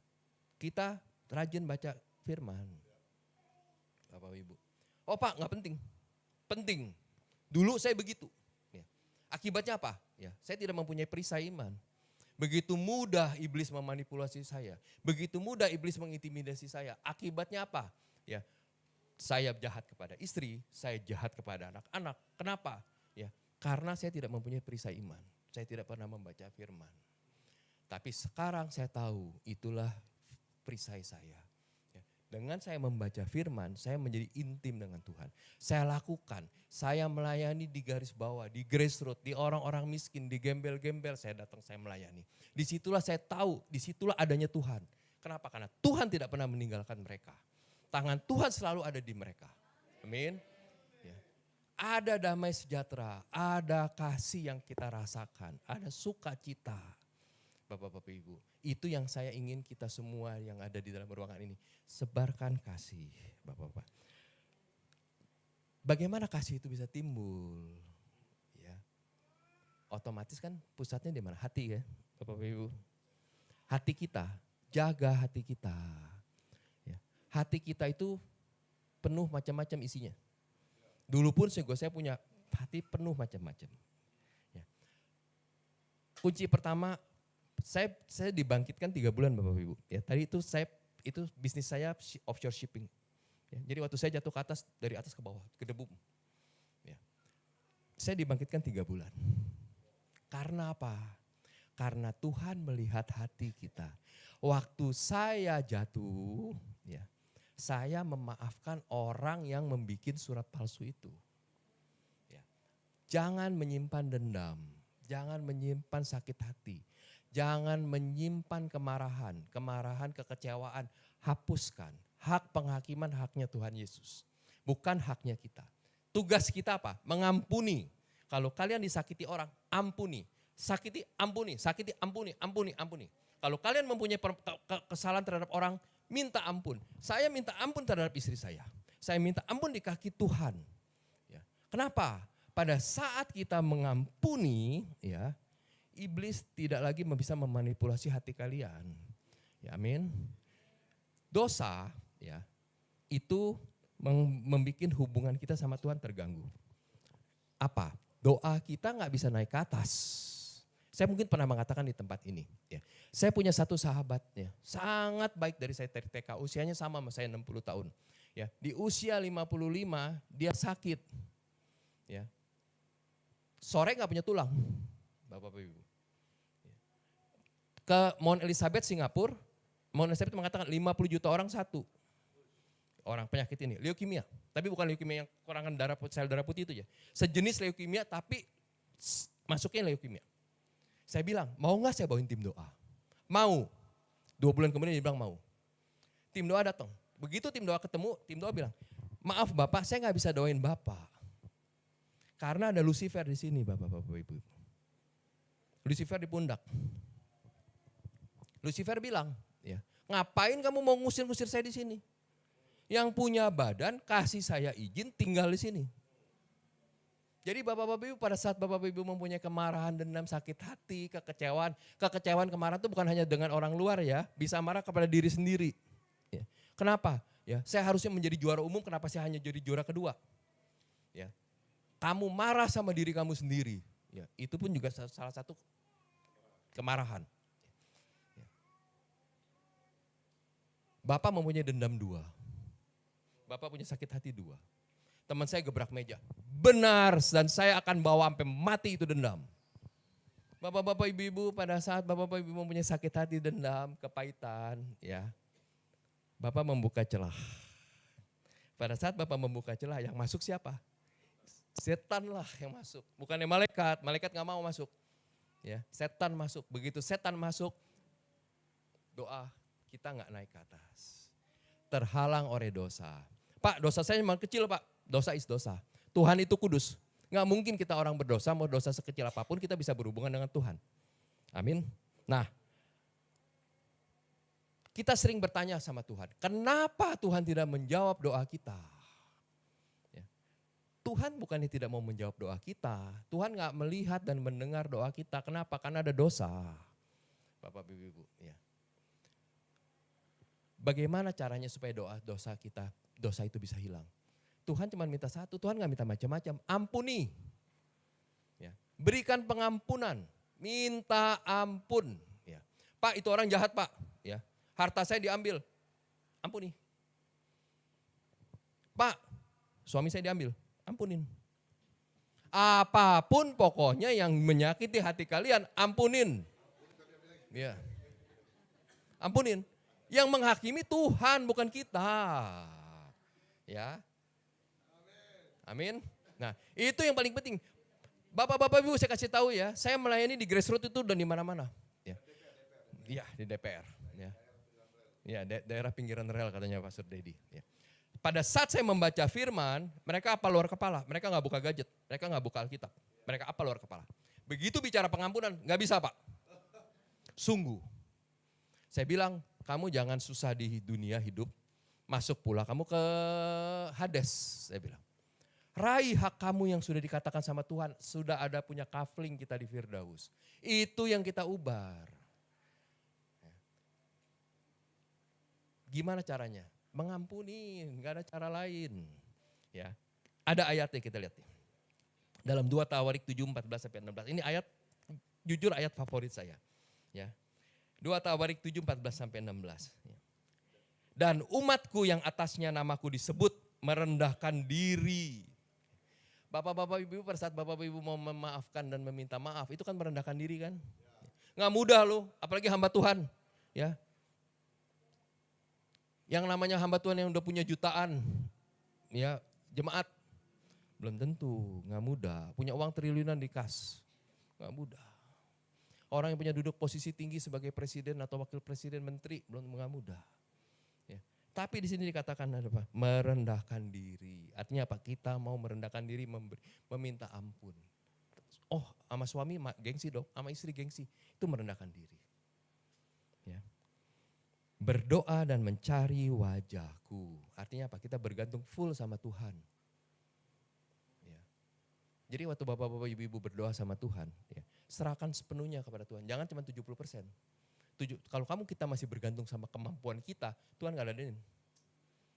Kita rajin baca firman. Bapak Ibu. Oh Pak, nggak penting. Penting. Dulu saya begitu. Ya. Akibatnya apa? Ya, saya tidak mempunyai perisai iman. Begitu mudah iblis memanipulasi saya. Begitu mudah iblis mengintimidasi saya. Akibatnya apa? Ya, saya jahat kepada istri, saya jahat kepada anak-anak. Kenapa? Ya, karena saya tidak mempunyai perisai iman. Saya tidak pernah membaca firman. Tapi sekarang saya tahu itulah perisai saya. Ya, dengan saya membaca firman, saya menjadi intim dengan Tuhan. Saya lakukan, saya melayani di garis bawah, di grassroots, di orang-orang miskin, di gembel-gembel saya datang, saya melayani. Disitulah saya tahu, disitulah adanya Tuhan. Kenapa? Karena Tuhan tidak pernah meninggalkan mereka. Tangan Tuhan selalu ada di mereka. Amin. Ya. Ada damai sejahtera, ada kasih yang kita rasakan, ada sukacita. Bapak-bapak Ibu, itu yang saya ingin kita semua yang ada di dalam ruangan ini. Sebarkan kasih, Bapak-bapak. Bagaimana kasih itu bisa timbul? Ya. Otomatis kan pusatnya di mana? Hati ya, Bapak-bapak Ibu. Hati kita, jaga hati kita. Ya. Hati kita itu penuh macam-macam isinya. Dulu pun saya punya hati penuh macam-macam. Ya. Kunci pertama, saya dibangkitkan 3 bulan Bapak Ibu. Ya, tadi itu bisnis saya offshore shipping. Ya, jadi waktu saya jatuh ke atas, dari atas ke bawah, ke debu. Ya. Saya dibangkitkan 3 bulan. Karena apa? Karena Tuhan melihat hati kita. Waktu saya jatuh, ya, saya memaafkan orang yang membuat surat palsu itu. Ya. Jangan menyimpan dendam, jangan menyimpan sakit hati, jangan menyimpan kemarahan, kekecewaan, hapuskan. Hak penghakiman haknya Tuhan Yesus, bukan haknya kita. Tugas kita apa? Mengampuni. Kalau kalian disakiti orang, ampuni. Sakiti, ampuni. Sakiti, ampuni, ampuni, ampuni. Kalau kalian mempunyai kesalahan terhadap orang, minta ampun. Saya minta ampun terhadap istri saya. Saya minta ampun di kaki Tuhan. Ya. Kenapa? Pada saat kita mengampuni, ya, iblis tidak lagi bisa memanipulasi hati kalian. Ya, amin. Dosa, ya, itu membuat hubungan kita sama Tuhan terganggu. Apa? Doa kita nggak bisa naik ke atas. Saya mungkin pernah mengatakan di tempat ini. Ya. Saya punya satu sahabat, ya, sangat baik dari saya dari TK, usianya sama saya 60 tahun. Ya, di usia 55 dia sakit. Ya. Sore nggak punya tulang, Bapak Ibu. Ke Mount Elizabeth Singapura, Mount Elizabeth mengatakan 50 juta orang satu. Orang penyakit ini, leukemia. Tapi bukan leukemia yang kurangan sel darah putih itu ya. Sejenis leukemia tapi masuknya leukemia. Saya bilang, mau nggak saya bawain tim doa? Mau. 2 bulan kemudian dia bilang mau. Tim doa datang. Begitu tim doa ketemu, tim doa bilang, maaf Bapak, saya nggak bisa doain Bapak. Karena ada Lucifer di sini Bapak Ibu. Lucifer di pundak. Lucifer bilang, ya, ngapain kamu mau ngusir-ngusir saya di sini? Yang punya badan kasih saya izin tinggal di sini. Jadi Bapak-Bapak Ibu pada saat Bapak Ibu mempunyai kemarahan, dendam, sakit hati, kekecewaan, kemarahan itu bukan hanya dengan orang luar ya, bisa marah kepada diri sendiri. Ya. Kenapa? Ya, saya harusnya menjadi juara umum, kenapa saya hanya jadi juara kedua? Ya. Kamu marah sama diri kamu sendiri, ya, itu pun juga salah satu kemarahan. Ya. Bapak mempunyai dendam 2, Bapak punya sakit hati 2. Teman saya gebrak meja. Benar, dan saya akan bawa sampai mati itu dendam. Bapak-bapak ibu-ibu pada saat bapak-bapak ibu mempunyai sakit hati, dendam, kepahitan, ya. Bapak membuka celah. Pada saat Bapak membuka celah, yang masuk siapa? Setan lah yang masuk. Bukannya malaikat, malaikat gak mau masuk. Ya, setan masuk. Begitu setan masuk, doa kita gak naik ke atas. Terhalang oleh dosa. Pak, dosa saya memang kecil Pak. Dosa is dosa. Tuhan itu kudus. Nggak mungkin kita orang berdosa, mau dosa sekecil apapun kita bisa berhubungan dengan Tuhan. Amin. Nah, kita sering bertanya sama Tuhan, kenapa Tuhan tidak menjawab doa kita? Ya. Tuhan bukannya tidak mau menjawab doa kita. Tuhan nggak melihat dan mendengar doa kita. Kenapa? Karena ada dosa. Bapak, Ibu, ya. Bagaimana caranya supaya dosa itu bisa hilang? Tuhan cuma minta satu, Tuhan gak minta macam-macam, ampuni. Ya. Berikan pengampunan, minta ampun. Ya. Pak, itu orang jahat Pak, ya. Harta saya diambil, ampuni. Pak, suami saya diambil, ampunin. Apapun pokoknya yang menyakiti hati kalian, ampunin. Ya. Ampunin. Yang menghakimi Tuhan bukan kita. Ya. Amin. Nah, itu yang paling penting. Bapak-bapak Ibu saya kasih tahu ya, saya melayani di grassroots itu dan di mana-mana. Ya. Iya, di DPR. Ya. Ya, daerah pinggiran rel katanya Pastor Dedi. Ya. Pada saat saya membaca firman, mereka apa luar kepala? Mereka nggak buka gadget, mereka nggak buka Alkitab. Mereka apa luar kepala? Begitu bicara pengampunan, nggak bisa Pak. Sungguh. Saya bilang, kamu jangan susah di dunia hidup, masuk pula kamu ke Hades, saya bilang. Raih hak kamu yang sudah dikatakan sama Tuhan, sudah ada punya kafling kita di Firdaus. Itu yang kita ubar. Gimana caranya? Mengampuni, nggak ada cara lain. Ya, ada ayatnya kita lihat. Dalam 2 Tawarik 7, 14-16. Ini ayat, jujur ayat favorit saya. Ya. 2 Tawarik 7, 14-16. Dan umatku yang atasnya namaku disebut merendahkan diri. Bapak-bapak ibu pada saat bapak ibu mau memaafkan dan meminta maaf, itu kan merendahkan diri kan. Nggak mudah loh, apalagi hamba Tuhan. Ya. Yang namanya hamba Tuhan yang udah punya jutaan, ya jemaat, belum tentu, nggak mudah. Punya uang triliunan di kas, nggak mudah. Orang yang punya duduk posisi tinggi sebagai presiden atau wakil presiden, menteri, belum nggak mudah. Ya. Tapi di sini dikatakan apa? Merendahkan diri. Artinya apa? Kita mau merendahkan diri, meminta ampun. Oh, sama suami gengsi dong, sama istri gengsi. Itu merendahkan diri. Ya. Berdoa dan mencari wajahku. Artinya apa? Kita bergantung full sama Tuhan. Ya. Jadi waktu bapak-bapak ibu-ibu berdoa sama Tuhan, ya, serahkan sepenuhnya kepada Tuhan. Jangan cuma 70%. Kalau kita masih bergantung sama kemampuan kita, Tuhan gak ladenin.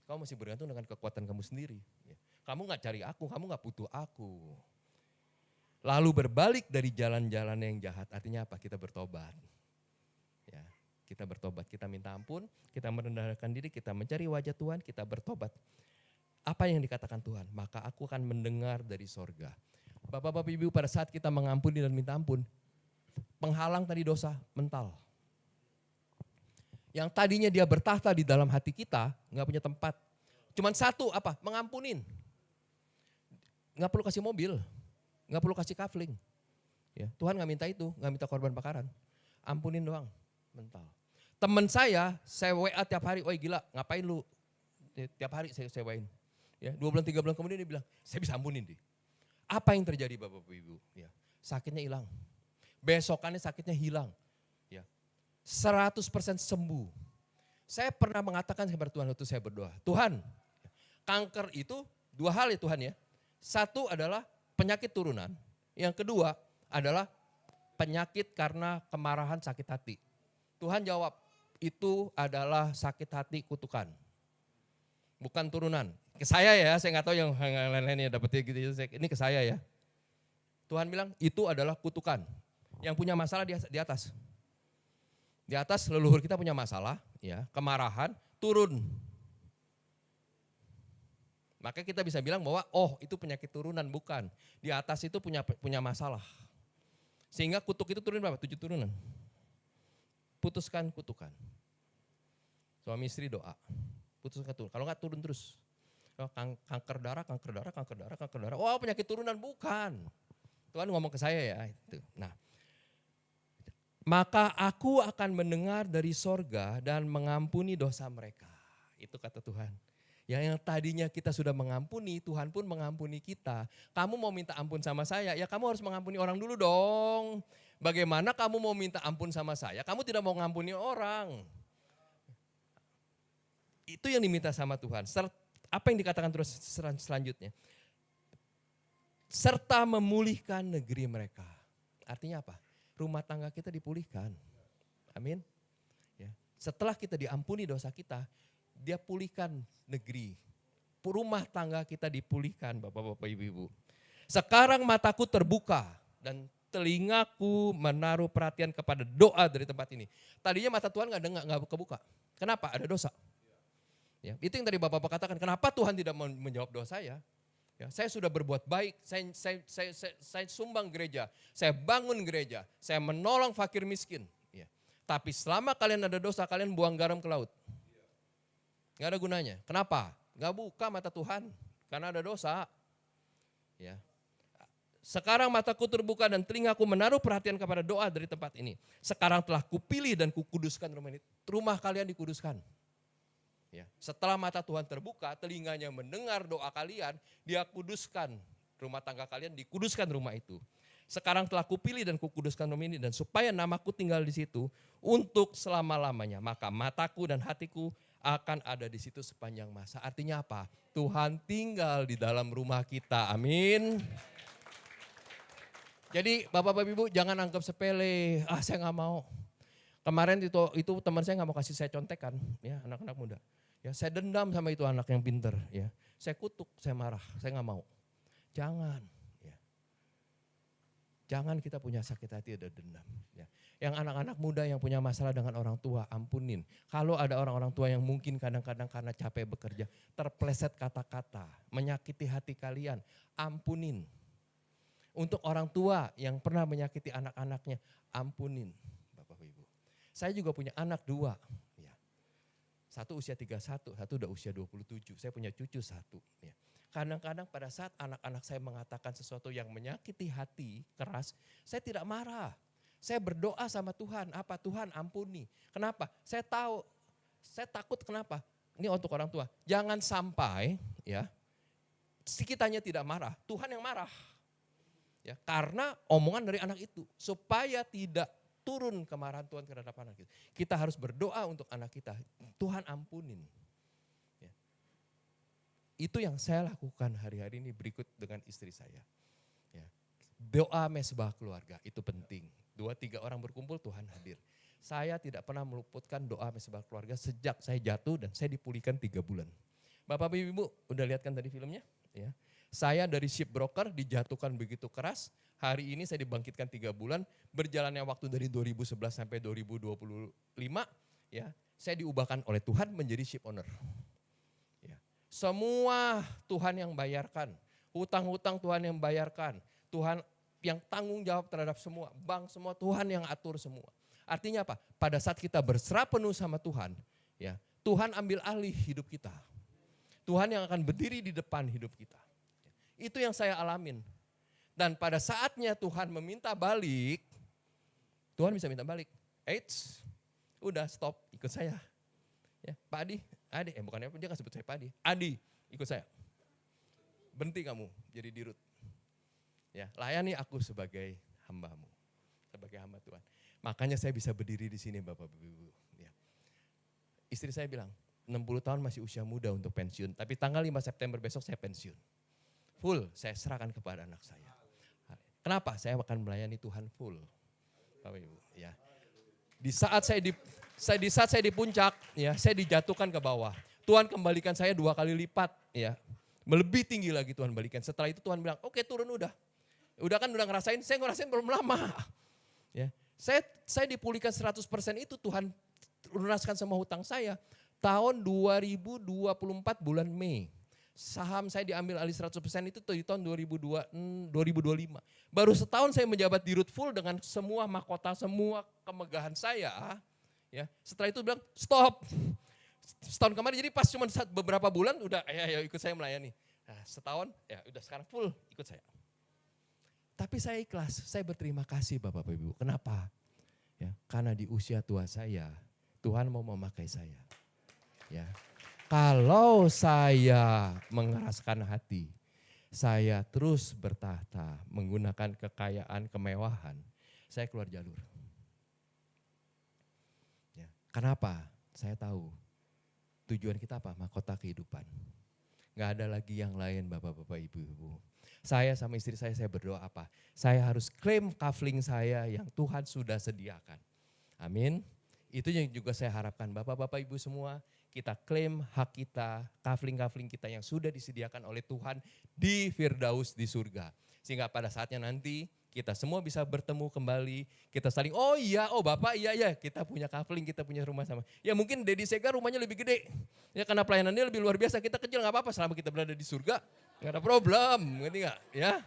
Kamu masih bergantung dengan kekuatan kamu sendiri. Ya. Kamu gak cari aku, kamu gak butuh aku. lalu berbalik dari jalan-jalan yang jahat. Artinya apa? Kita bertobat. Ya, kita bertobat, kita minta ampun, kita merendahkan diri, kita mencari wajah Tuhan, kita bertobat. Apa yang dikatakan Tuhan? Maka aku akan mendengar dari sorga. Bapak-bapak ibu, pada saat kita mengampuni dan minta ampun, penghalang tadi dosa mental. Yang tadinya dia bertahta di dalam hati kita, nggak punya tempat. Cuman satu, apa? Mengampunin. Nggak perlu kasih mobil, nggak perlu kasih kafling. Ya, Tuhan nggak minta itu, nggak minta korban bakaran. Ampunin doang, mental. Teman saya WA tiap hari, oi gila, ngapain lu? Tiap hari saya WA-in. Ya, 2 bulan, 3 bulan kemudian dia bilang, saya bisa ampunin deh. Apa yang terjadi Bapak Ibu? Ya, sakitnya hilang. Besokannya sakitnya hilang. Ya, 100% sembuh. Saya pernah mengatakan kepada Tuhan waktu saya berdoa, Tuhan, kanker itu 2 hal ya Tuhan ya. Satu adalah penyakit turunan, yang kedua adalah penyakit karena kemarahan sakit hati. Tuhan jawab, itu adalah sakit hati kutukan. Bukan turunan. Ke saya ya, saya nggak tahu yang lain-lainnya dapetnya gitu. Ini ke saya ya. Tuhan bilang itu adalah kutukan. Yang punya masalah di atas. Di atas leluhur kita punya masalah, ya, kemarahan, turun. Maka kita bisa bilang bahwa itu penyakit turunan, bukan. Di atas itu punya masalah. Sehingga kutuk itu turun berapa? 7 turunan. Putuskan kutukan. Suami istri doa. Putuskan turun. Kalau enggak turun terus. Kanker darah. Penyakit turunan, bukan. Tuhan ngomong ke saya ya. Itu. Nah, maka aku akan mendengar dari sorga dan mengampuni dosa mereka. Itu kata Tuhan. Yang tadinya kita sudah mengampuni, Tuhan pun mengampuni kita. Kamu mau minta ampun sama saya, ya kamu harus mengampuni orang dulu dong. Bagaimana kamu mau minta ampun sama saya, kamu tidak mau mengampuni orang. Itu yang diminta sama Tuhan. Apa yang dikatakan terus selanjutnya? Serta memulihkan negeri mereka. Artinya apa? Rumah tangga kita dipulihkan. Amin. Ya. Setelah kita diampuni dosa kita, dia pulihkan negeri. Rumah tangga kita dipulihkan, Bapak-bapak, Ibu-ibu. Sekarang mataku terbuka dan telingaku menaruh perhatian kepada doa dari tempat ini. Tadinya mata Tuhan nggak kebuka. Kenapa? Ada dosa. Ya, itu yang tadi Bapak-bapak katakan, kenapa Tuhan tidak menjawab doa saya? Ya, saya sudah berbuat baik, saya sumbang gereja, saya bangun gereja, saya menolong fakir miskin. Ya. Tapi selama kalian ada dosa, kalian buang garam ke laut. Gak ada gunanya. Kenapa? Gak buka mata Tuhan, karena ada dosa. Ya. Sekarang mataku terbuka dan telingaku menaruh perhatian kepada doa dari tempat ini. Sekarang telah kupilih dan kukuduskan rumah ini. Rumah kalian dikuduskan. Ya, setelah mata Tuhan terbuka, telinganya mendengar doa kalian, dia kuduskan rumah tangga kalian, dikuduskan rumah itu. Sekarang telah kupilih dan kukuduskan rumah ini, dan supaya namaku tinggal di situ untuk selama-lamanya. Maka mataku dan hatiku akan ada di situ sepanjang masa. Artinya apa? Tuhan tinggal di dalam rumah kita. Amin. Jadi Bapak-bapak Ibu jangan anggap sepele, saya gak mau. Kemarin itu teman saya gak mau kasih saya contekan, ya anak-anak muda. Ya, saya dendam sama itu anak yang pinter. Ya. Saya kutuk, saya marah, saya gak mau. Jangan. Ya. Jangan kita punya sakit hati ada dendam. Ya. Yang anak-anak muda yang punya masalah dengan orang tua, ampunin. Kalau ada orang-orang tua yang mungkin kadang-kadang karena capek bekerja, terpleset kata-kata, menyakiti hati kalian, ampunin. Untuk orang tua yang pernah menyakiti anak-anaknya, ampunin. Bapak Ibu. Saya juga punya anak 2. Satu usia 31, satu udah usia 27. Saya punya cucu 1. Ya. Kadang-kadang pada saat anak-anak saya mengatakan sesuatu yang menyakiti hati keras, saya tidak marah. Saya berdoa sama Tuhan, apa Tuhan ampuni. Kenapa? Saya tahu, saya takut kenapa? Ini untuk orang tua. Jangan sampai ya kitanya tidak marah, Tuhan yang marah. Ya, karena omongan dari anak itu, supaya tidak turun kemarahan Tuhan terhadap anak kita. Kita harus berdoa untuk anak kita. Tuhan ampunin. Ya. Itu yang saya lakukan hari-hari ini berikut dengan istri saya. Ya. Doa mesbah keluarga itu penting. 2-3 orang berkumpul Tuhan hadir. Saya tidak pernah meluputkan doa mesbah keluarga sejak saya jatuh dan saya dipulihkan 3 bulan. Bapak Ibu udah lihat kan tadi filmnya? Ya. Saya dari shipbroker dijatuhkan begitu keras. Hari ini saya dibangkitkan 3 bulan. Berjalannya waktu dari 2011 sampai 2025. Ya, saya diubahkan oleh Tuhan menjadi ship owner. Ya. Semua Tuhan yang bayarkan. Hutang-hutang Tuhan yang bayarkan. Tuhan yang tanggung jawab terhadap semua. Bank semua, Tuhan yang atur semua. Artinya apa? Pada saat kita berserah penuh sama Tuhan, ya, Tuhan ambil alih hidup kita. Tuhan yang akan berdiri di depan hidup kita. Itu yang saya alamin. Dan pada saatnya Tuhan meminta balik, Tuhan bisa minta balik. Eits, udah stop, ikut saya. Ya, Pak Adi, bukannya dia nggak sebut saya Pak Adi, ikut saya. Berhenti kamu jadi dirut. Ya, layani aku sebagai hambamu, sebagai hamba Tuhan. Makanya saya bisa berdiri di sini Bapak Ibu. Ya. Istri saya bilang, 60 tahun masih usia muda untuk pensiun, tapi tanggal 5 September besok saya pensiun. Full, saya serahkan kepada anak saya. Kenapa? Saya akan melayani Tuhan full. Bapak Ibu, ya. Di saat saya di puncak, ya, saya dijatuhkan ke bawah. Tuhan kembalikan saya 2 kali lipat, ya. Lebih tinggi lagi Tuhan balikan. Setelah itu Tuhan bilang, oke, turun udah. Udah ngerasain, saya ngerasain belum lama. Ya. Saya dipulihkan 100% itu Tuhan lunaskan semua hutang saya. Tahun 2024 bulan Mei. Saham saya diambil alih 100% itu di tahun 2025. Baru setahun saya menjabat dirut full dengan semua mahkota, semua kemegahan saya. Ya. Setelah itu bilang stop. Setahun kemarin jadi pas cuma beberapa bulan udah ya ikut saya melayani. Nah, setahun ya udah sekarang full ikut saya. Tapi saya ikhlas, saya berterima kasih Bapak Ibu. Kenapa? Ya, karena di usia tua saya Tuhan mau memakai saya. Ya. Kalau saya mengeraskan hati, saya terus bertahta menggunakan kekayaan, kemewahan, saya keluar jalur. Ya. Kenapa? Saya tahu tujuan kita apa? Mahkota kehidupan. Gak ada lagi yang lain Bapak-Bapak, Ibu-Ibu. Saya sama istri saya berdoa apa? Saya harus klaim kafling saya yang Tuhan sudah sediakan. Amin. Itu yang juga saya harapkan Bapak-Bapak Ibu semua. Kita klaim hak kita, kafling-kafling kita yang sudah disediakan oleh Tuhan di Firdaus di surga. Sehingga pada saatnya nanti kita semua bisa bertemu kembali, kita saling, oh Bapak iya, kita punya kafling, kita punya rumah sama. Ya mungkin Dedi Sega rumahnya lebih gede, ya karena pelayanannya lebih luar biasa, kita kecil gak apa-apa selama kita berada di surga, gak ada problem, ngerti gak? Ya.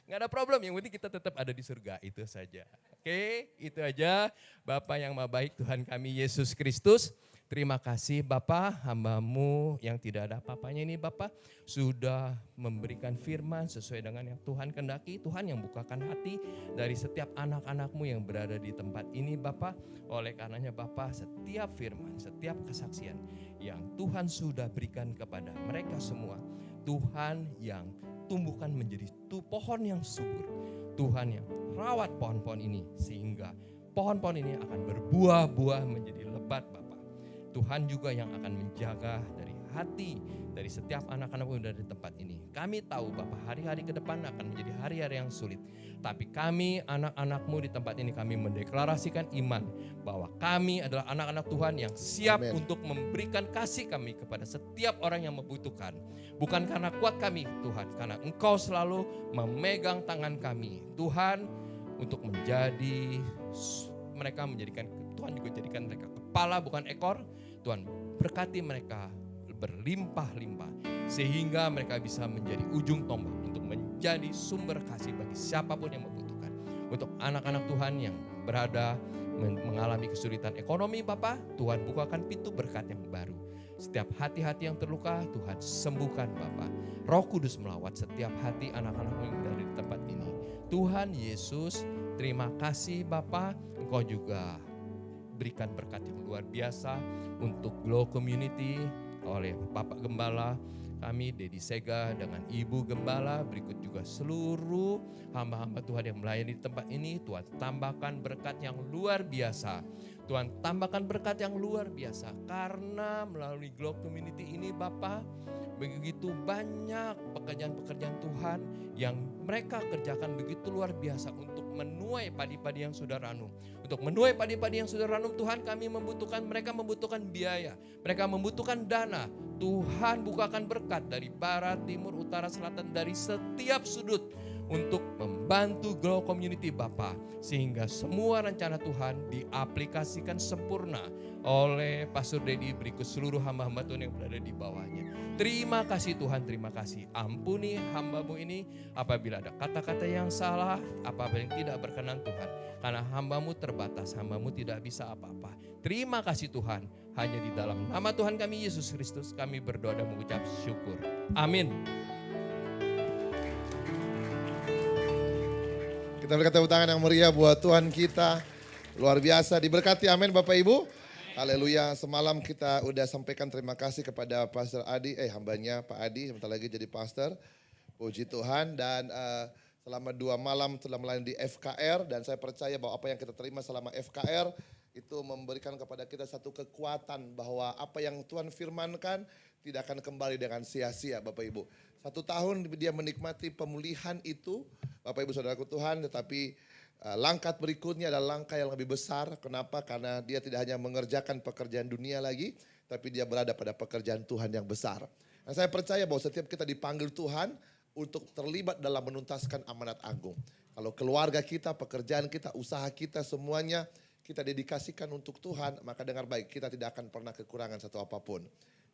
Gak ada problem, yang penting kita tetap ada di surga, itu saja. Oke, itu aja. Bapak yang maha baik, Tuhan kami Yesus Kristus. Terima kasih Bapak, hamba-Mu yang tidak ada apa-apanya ini Bapak sudah memberikan firman sesuai dengan yang Tuhan kehendaki. Tuhan yang bukakan hati dari setiap anak-anak-Mu yang berada di tempat ini Bapak. Oleh karenanya Bapak, setiap firman, setiap kesaksian yang Tuhan sudah berikan kepada mereka semua, Tuhan yang tumbuhkan menjadi pohon yang subur. Tuhan yang rawat pohon-pohon ini sehingga pohon-pohon ini akan berbuah-buah menjadi lebat Bapak. Tuhan juga yang akan menjaga dari hati dari setiap anak-anak muda di tempat ini. Kami tahu Bapak hari-hari ke depan akan menjadi hari-hari yang sulit. Tapi kami anak-anak-Mu di tempat ini kami mendeklarasikan iman bahwa kami adalah anak-anak Tuhan yang siap untuk memberikan kasih kami kepada setiap orang yang membutuhkan. Bukan karena kuat kami Tuhan, karena Engkau selalu memegang tangan kami. Tuhan untuk Tuhan juga jadikan mereka kepala bukan ekor. Tuhan berkati mereka berlimpah-limpah sehingga mereka bisa menjadi ujung tombak untuk menjadi sumber kasih bagi siapapun yang membutuhkan. Untuk anak-anak Tuhan yang berada mengalami kesulitan ekonomi Bapak, Tuhan bukakan pintu berkat yang baru. Setiap hati-hati yang terluka Tuhan sembuhkan Bapak. Roh Kudus melawat setiap hati anak-anak-Mu yang berada di tempat ini. Tuhan Yesus, terima kasih Bapak, Engkau juga berikan berkat yang luar biasa untuk Glow Community oleh Bapak Gembala kami Dedi Sega dengan Ibu Gembala, berikut juga seluruh hamba-hamba Tuhan yang melayani di tempat ini. Tuhan tambahkan berkat yang luar biasa. Tuhan tambahkan berkat yang luar biasa. Karena melalui Glow Community ini Bapa, begitu banyak pekerjaan-pekerjaan Tuhan yang mereka kerjakan begitu luar biasa untuk menuai padi-padi yang sudah ranum. Untuk menuai padi-padi yang sudah ranum Tuhan, mereka membutuhkan biaya. Mereka membutuhkan dana. Tuhan bukakan berkat dari barat, timur, utara, selatan, dari setiap sudut untuk membantu Glow Community Bapa, sehingga semua rencana Tuhan diaplikasikan sempurna oleh Pastor Dedi berikut seluruh hamba-hamba Tuhan yang berada di bawahnya. Terima kasih Tuhan, terima kasih. Ampuni hamba-Mu ini apabila ada kata-kata yang salah, apabila yang tidak berkenan Tuhan. Karena hamba-Mu terbatas, hamba-Mu tidak bisa apa-apa. Terima kasih Tuhan, hanya di dalam nama Tuhan kami Yesus Kristus kami berdoa dan mengucap syukur. Amin. Kita berikan tepuk tangan yang meriah buat Tuhan kita. Luar biasa, diberkati, amin Bapak Ibu. Haleluya, semalam kita udah sampaikan terima kasih kepada Pastor Adi, hambanya Pak Adi, sebentar lagi jadi pastor. Puji Tuhan, dan selama 2 malam telah melayani di FKR, dan saya percaya bahwa apa yang kita terima selama FKR itu memberikan kepada kita satu kekuatan bahwa apa yang Tuhan firmankan tidak akan kembali dengan sia-sia Bapak Ibu. 1 tahun dia menikmati pemulihan itu Bapak Ibu Saudaraku Tuhan, tetapi langkah berikutnya adalah langkah yang lebih besar. Kenapa? Karena dia tidak hanya mengerjakan pekerjaan dunia lagi, tapi dia berada pada pekerjaan Tuhan yang besar. Dan saya percaya bahwa setiap kita dipanggil Tuhan untuk terlibat dalam menuntaskan amanat agung. Kalau keluarga kita, pekerjaan kita, usaha kita, semuanya kita dedikasikan untuk Tuhan, maka dengar baik, kita tidak akan pernah kekurangan satu apapun.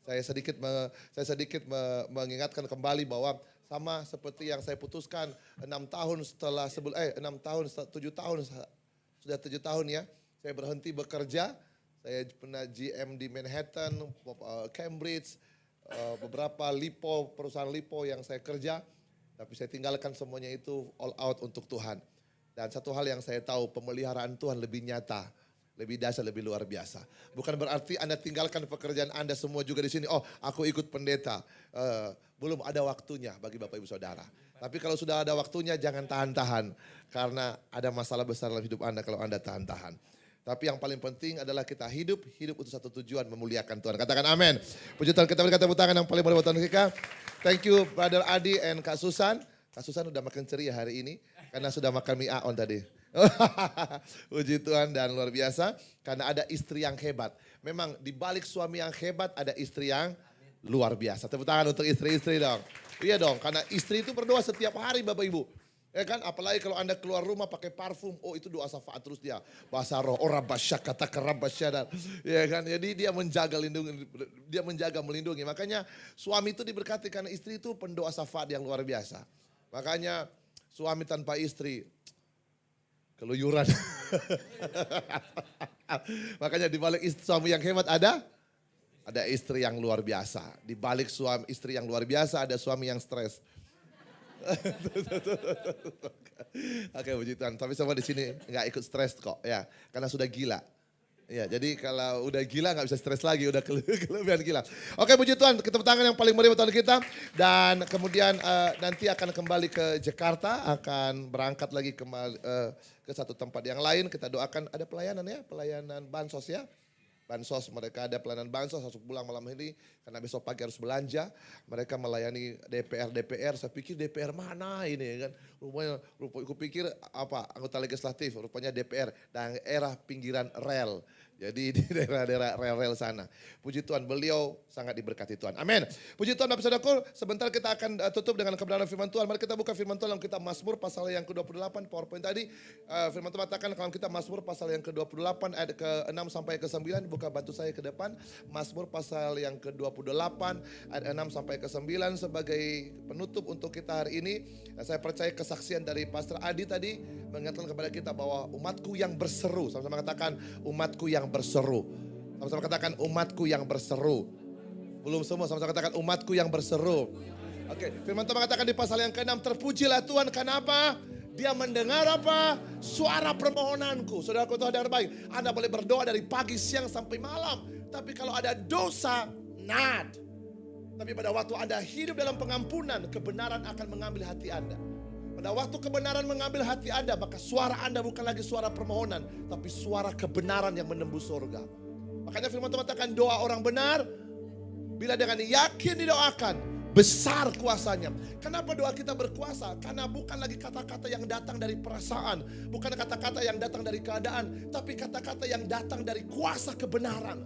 Saya sedikit mengingatkan kembali bahwa sama seperti yang saya putuskan 7 tahun, sudah 7 tahun ya, saya berhenti bekerja. Saya pernah GM di Manhattan, Cambridge, beberapa perusahaan lipo yang saya kerja, tapi saya tinggalkan semuanya itu all out untuk Tuhan. Dan satu hal yang saya tahu, pemeliharaan Tuhan lebih nyata, lebih dahsyat, lebih luar biasa. Bukan berarti Anda tinggalkan pekerjaan Anda semua juga di sini. Oh, aku ikut pendeta. Belum ada waktunya bagi Bapak Ibu Saudara. Tapi kalau sudah ada waktunya, jangan tahan-tahan. Karena ada masalah besar dalam hidup Anda kalau Anda tahan-tahan. Tapi yang paling penting adalah kita hidup untuk satu tujuan, memuliakan Tuhan. Katakan amin. Puji Tuhan, kita berikan tepuk tangan yang paling meriah buat Tuhan kita. Thank you Brother Adi and Kak Susan. Kak Susan udah makan ceria hari ini karena sudah makan mie aon tadi. Puji Tuhan, dan luar biasa karena ada istri yang hebat. Memang di balik suami yang hebat ada istri yang luar biasa. Tepuk tangan untuk istri-istri dong. Iya dong, karena istri itu berdoa setiap hari Bapak Ibu. Ya kan, apalagi kalau Anda keluar rumah pakai parfum, oh itu doa syafaat terus dia. Bahasa roh, ora basyakata kerabasyadar. Ya kan, jadi dia menjaga melindungi. Makanya suami itu diberkati karena istri itu pendoa syafaat yang luar biasa. Makanya suami tanpa istri keluyuran. Makanya di balik suami yang hebat ada istri yang luar biasa. Di balik suami istri yang luar biasa ada suami yang stres. Oke, puji Tuhan. Tapi semua di sini nggak ikut stres kok, ya, karena sudah gila. Ya, jadi kalau udah gila nggak bisa stres lagi, udah kelebihan gila. Oke, puji Tuhan, kita tangan yang paling meriah buat kita. Dan kemudian nanti akan kembali ke Jakarta, akan berangkat lagi ke satu tempat yang lain. Kita doakan ada pelayanan ya, pelayanan bansos ya. Bansos, mereka ada pelayanan bansos, harus pulang malam ini karena besok pagi harus belanja. Mereka melayani DPR. Saya pikir DPR mana ini kan? Rupanya aku pikir apa, anggota legislatif, rupanya DPR, daerah pinggiran rel. Jadi di daerah-daerah rel-rel sana. Puji Tuhan, beliau sangat diberkati Tuhan. Amin. Puji Tuhan, Bapak Saudaraku, sebentar kita akan tutup dengan kebenaran firman Tuhan. Mari kita buka firman Tuhan dalam kitab Mazmur pasal yang ke-28, PowerPoint tadi. Firman Tuhan mengatakan kalau kita Mazmur pasal yang ke-28 ayat ke-6 sampai ke-9, buka bantu saya ke depan. Mazmur pasal yang ke-28 ayat 6 sampai ke-9 sebagai penutup untuk kita hari ini. Saya percaya kesaksian dari Pastor Adi tadi mengingatkan kepada kita bahwa umatku yang berseru, sama-sama katakan umatku yang berseru. Sama-sama katakan umatku yang berseru. Belum semua, sama-sama katakan umatku yang berseru. Oke, firman Tuhan mengatakan di pasal yang ke-6, terpujilah Tuhan, kenapa? Dia mendengar apa? Suara permohonanku. Saudaraku Tuhan yang baik, Anda boleh berdoa dari pagi, siang sampai malam. Tapi kalau ada dosa, Tapi pada waktu Anda hidup dalam pengampunan, kebenaran akan mengambil hati Anda. Pada waktu kebenaran mengambil hati Anda, maka suara Anda bukan lagi suara permohonan, tapi suara kebenaran yang menembus surga. Makanya firman Tuhan mengatakan doa orang benar, bila dengan yakin didoakan, besar kuasanya. Kenapa doa kita berkuasa? Karena bukan lagi kata-kata yang datang dari perasaan, bukan kata-kata yang datang dari keadaan, tapi kata-kata yang datang dari kuasa kebenaran.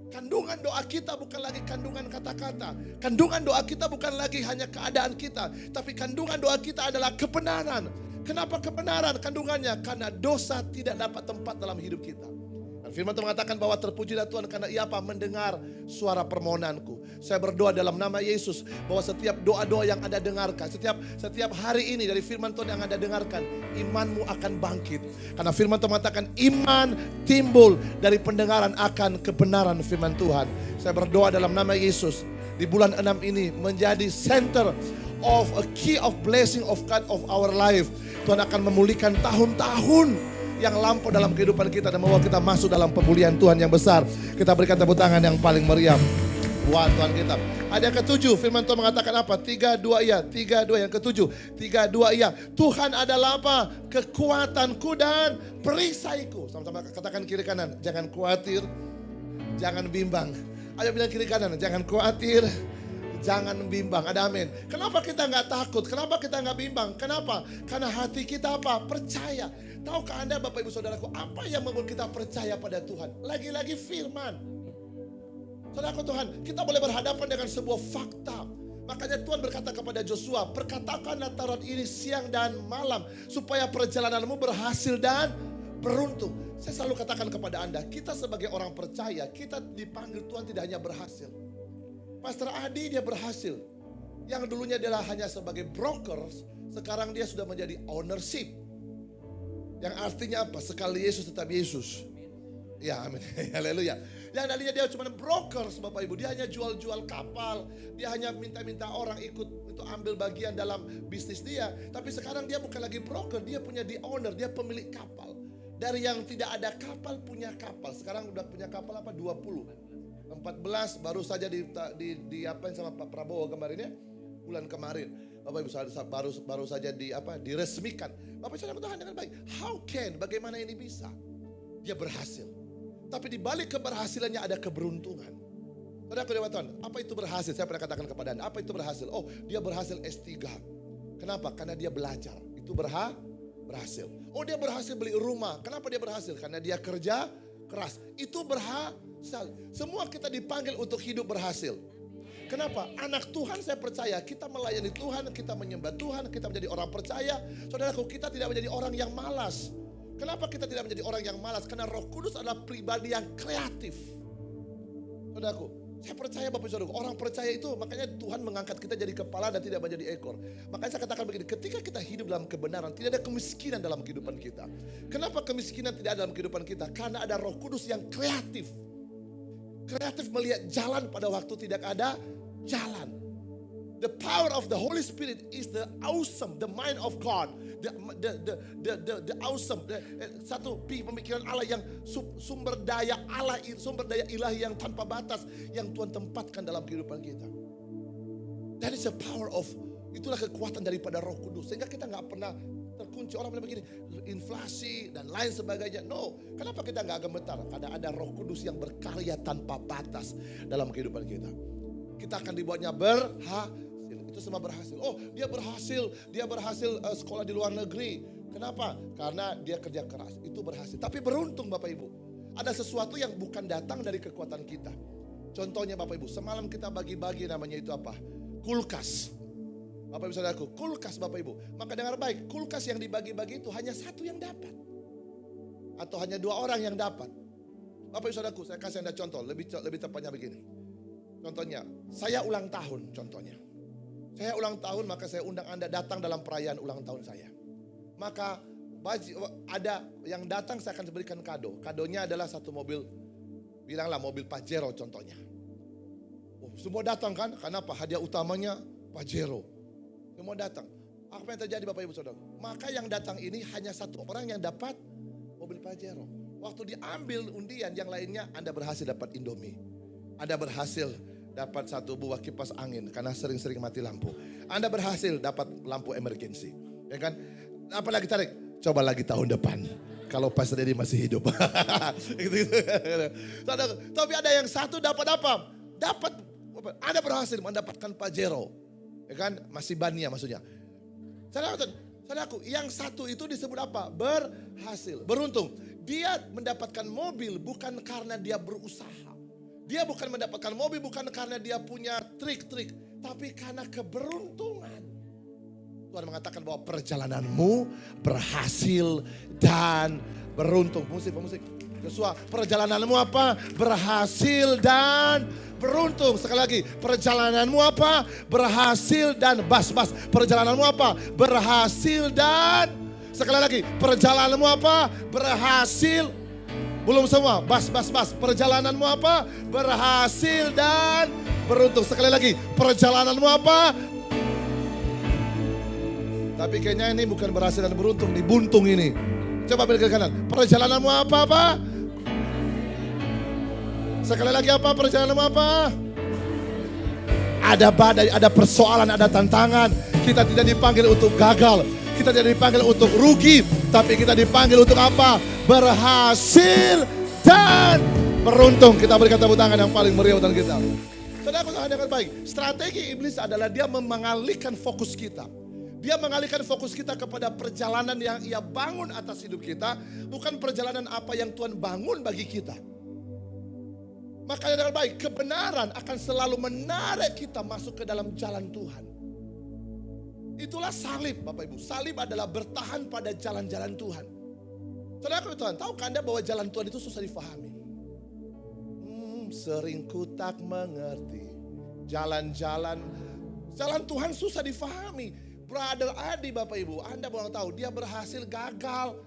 Kandungan doa kita bukan lagi kandungan kata-kata. Kandungan doa kita bukan lagi hanya keadaan kita, tapi kandungan doa kita adalah kebenaran. Kenapa kebenaran kandungannya? Karena dosa tidak dapat tempat dalam hidup kita. Dan firman Tuhan mengatakan bahwa terpujilah Tuhan karena Ia apa? Mendengar suara permohonanku. Saya berdoa dalam nama Yesus bahwa setiap doa-doa yang Anda dengarkan, setiap hari ini dari firman Tuhan yang Anda dengarkan, imanmu akan bangkit. Karena firman Tuhan mengatakan iman timbul dari pendengaran akan kebenaran firman Tuhan. Saya berdoa dalam nama Yesus di bulan 6 ini menjadi center of a key of blessing of God of our life. Tuhan akan memulihkan tahun-tahun yang lampau dalam kehidupan kita dan membawa kita masuk dalam pemulihan Tuhan yang besar. Kita berikan tepuk tangan yang paling meriam buat Tuhan kita. Ada yang ketujuh, firman Tuhan mengatakan apa? 3, 2 iya, 3, 2 yang ketujuh. 3, 2 iya. Tuhan adalah apa? Kekuatanku dan perisaiku. Sama-sama katakan kiri kanan. Jangan khawatir, jangan bimbang. Ayo bilang kiri kanan, jangan khawatir, jangan bimbang. Ada amin. Kenapa kita nggak takut? Kenapa kita nggak bimbang? Kenapa? Karena hati kita apa? Percaya. Tahukah Anda Bapak Ibu Saudaraku, apa yang membuat kita percaya pada Tuhan? Lagi-lagi firman. Saudaraku Tuhan, kita boleh berhadapan dengan sebuah fakta. Makanya Tuhan berkata kepada Joshua, perkatakanlah Taurat ini siang dan malam, supaya perjalananmu berhasil dan beruntung. Saya selalu katakan kepada Anda, kita sebagai orang percaya, kita dipanggil Tuhan tidak hanya berhasil. Pastor Adi dia berhasil. Yang dulunya adalah hanya sebagai brokers, sekarang dia sudah menjadi ownership. Yang artinya apa? Sekali Yesus tetap Yesus. Ya amin. Haleluya. Yang tadinya dia cuma brokers Bapak Ibu. Dia hanya jual-jual kapal. Dia hanya minta-minta orang ikut untuk ambil bagian dalam bisnis dia. Tapi sekarang dia bukan lagi broker. Dia punya the owner. Dia pemilik kapal. Dari yang tidak ada kapal punya kapal. Sekarang udah punya kapal apa? 20. 14 baru saja diapain sama Pak Prabowo kemarin ya. Bulan kemarin. Bapak Ibu baru saja diresmikan. Bapak Ibu Saudara Tuhan dengan baik. Bagaimana ini bisa? Dia berhasil. Tapi di balik keberhasilannya ada keberuntungan. Saudara Dewa Tuhan, apa itu berhasil? Saya pernah katakan kepada Anda, apa itu berhasil? Oh, dia berhasil S3. Kenapa? Karena dia belajar. Itu berhasil. Oh, dia berhasil beli rumah. Kenapa dia berhasil? Karena dia kerja keras. Itu berhasil. Semua kita dipanggil untuk hidup berhasil. Kenapa? Anak Tuhan saya percaya kita melayani Tuhan, kita menyembah Tuhan, kita menjadi orang percaya. Saudaraku, kita tidak menjadi orang yang malas. Kenapa kita tidak menjadi orang yang malas? Karena Roh Kudus adalah pribadi yang kreatif. Saudaraku, saya percaya Bapak Saudaraku, orang percaya itu makanya Tuhan mengangkat kita jadi kepala dan tidak menjadi ekor. Makanya saya katakan begini, ketika kita hidup dalam kebenaran, tidak ada kemiskinan dalam kehidupan kita. Kenapa kemiskinan tidak ada dalam kehidupan kita? Karena ada Roh Kudus yang kreatif. Kreatif melihat jalan pada waktu tidak ada jalan. The power of the Holy Spirit is the awesome, the mind of God, the awesome, satu pemikiran Allah yang sumber daya Allah, sumber daya ilahi yang tanpa batas yang Tuhan tempatkan dalam kehidupan kita. That is the power of, itulah kekuatan daripada Roh Kudus sehingga kita nggak pernah terkunci. Orang bilang begini, inflasi dan lain sebagainya. No, kenapa kita nggak gemetar? Karena ada Roh Kudus yang berkarya tanpa batas dalam kehidupan kita. Kita akan dibuatnya berhasil. Itu semua berhasil. Oh, dia berhasil sekolah di luar negeri. Kenapa? Karena dia kerja keras. Itu berhasil. Tapi beruntung Bapak Ibu. Ada sesuatu yang bukan datang dari kekuatan kita. Contohnya Bapak Ibu, semalam kita bagi-bagi namanya itu apa? Kulkas. Bapak Ibu Saudaraku, kulkas Bapak Ibu. Maka dengar baik, kulkas yang dibagi-bagi itu hanya satu yang dapat. Atau hanya 2 orang yang dapat. Bapak Ibu Saudaraku, saya kasih Anda contoh, lebih tepatnya begini. Contohnya, saya ulang tahun contohnya. Saya ulang tahun maka saya undang Anda datang dalam perayaan ulang tahun saya. Maka ada yang datang saya akan berikan kado. Kadonya adalah satu mobil, bilanglah mobil Pajero contohnya. Oh, semua datang kan? Karena apa? Hadiah utamanya Pajero. Semua datang. Apa yang terjadi Bapak Ibu Saudara? Maka yang datang ini hanya satu orang yang dapat mobil Pajero. Waktu diambil undian yang lainnya Anda berhasil dapat Indomie. Anda berhasil dapat satu buah kipas angin karena sering-sering mati lampu. Anda berhasil dapat lampu emergency. Ya kan? Apalagi tarik? Coba lagi tahun depan. Kalau Pastor Dedi masih hidup. Gitu-gitu. Tapi ada yang satu dapat apa? Dapat, Anda berhasil mendapatkan Pajero. Ya kan? Masih Bania maksudnya. Saudaraku, yang satu itu disebut apa? Berhasil, beruntung. Dia mendapatkan mobil bukan karena dia berusaha. Dia bukan mendapatkan mobil bukan karena dia punya trik-trik. Tapi karena keberuntungan. Tuhan mengatakan bahwa perjalananmu berhasil dan beruntung. Pemusik. Yosua, perjalananmu apa? Berhasil dan beruntung. Sekali lagi, perjalananmu apa? Berhasil dan bas. Perjalananmu apa? Berhasil dan, sekali lagi, perjalananmu apa? Berhasil. Belum semua, bas. Perjalananmu apa? Berhasil dan beruntung. Sekali lagi, perjalananmu apa? Tapi kayaknya ini bukan berhasil dan beruntung, nih buntung ini. Coba balik ke kanan. Perjalananmu apa? Sekali lagi apa? Perjalananmu apa? Ada badai, ada persoalan, ada tantangan. Kita tidak dipanggil untuk gagal. Kita tidak dipanggil untuk rugi. Tapi kita dipanggil untuk apa? Berhasil dan beruntung. Kita berikan tepuk tangan yang paling meriah untuk kita. Saudara, dengan baik. Strategi iblis adalah dia mengalihkan fokus kita. Dia mengalihkan fokus kita kepada perjalanan yang ia bangun atas hidup kita. Bukan perjalanan apa yang Tuhan bangun bagi kita. Makanya dengan baik, kebenaran akan selalu menarik kita masuk ke dalam jalan Tuhan. Itulah salib Bapak Ibu. Salib adalah bertahan pada jalan-jalan Tuhan. Saudara Tuhan, tahukah Anda bahwa jalan Tuhan itu susah difahami? Sering ku tak mengerti. Jalan Tuhan susah difahami. Brother Adi Bapak Ibu, Anda boleh tahu dia berhasil gagal.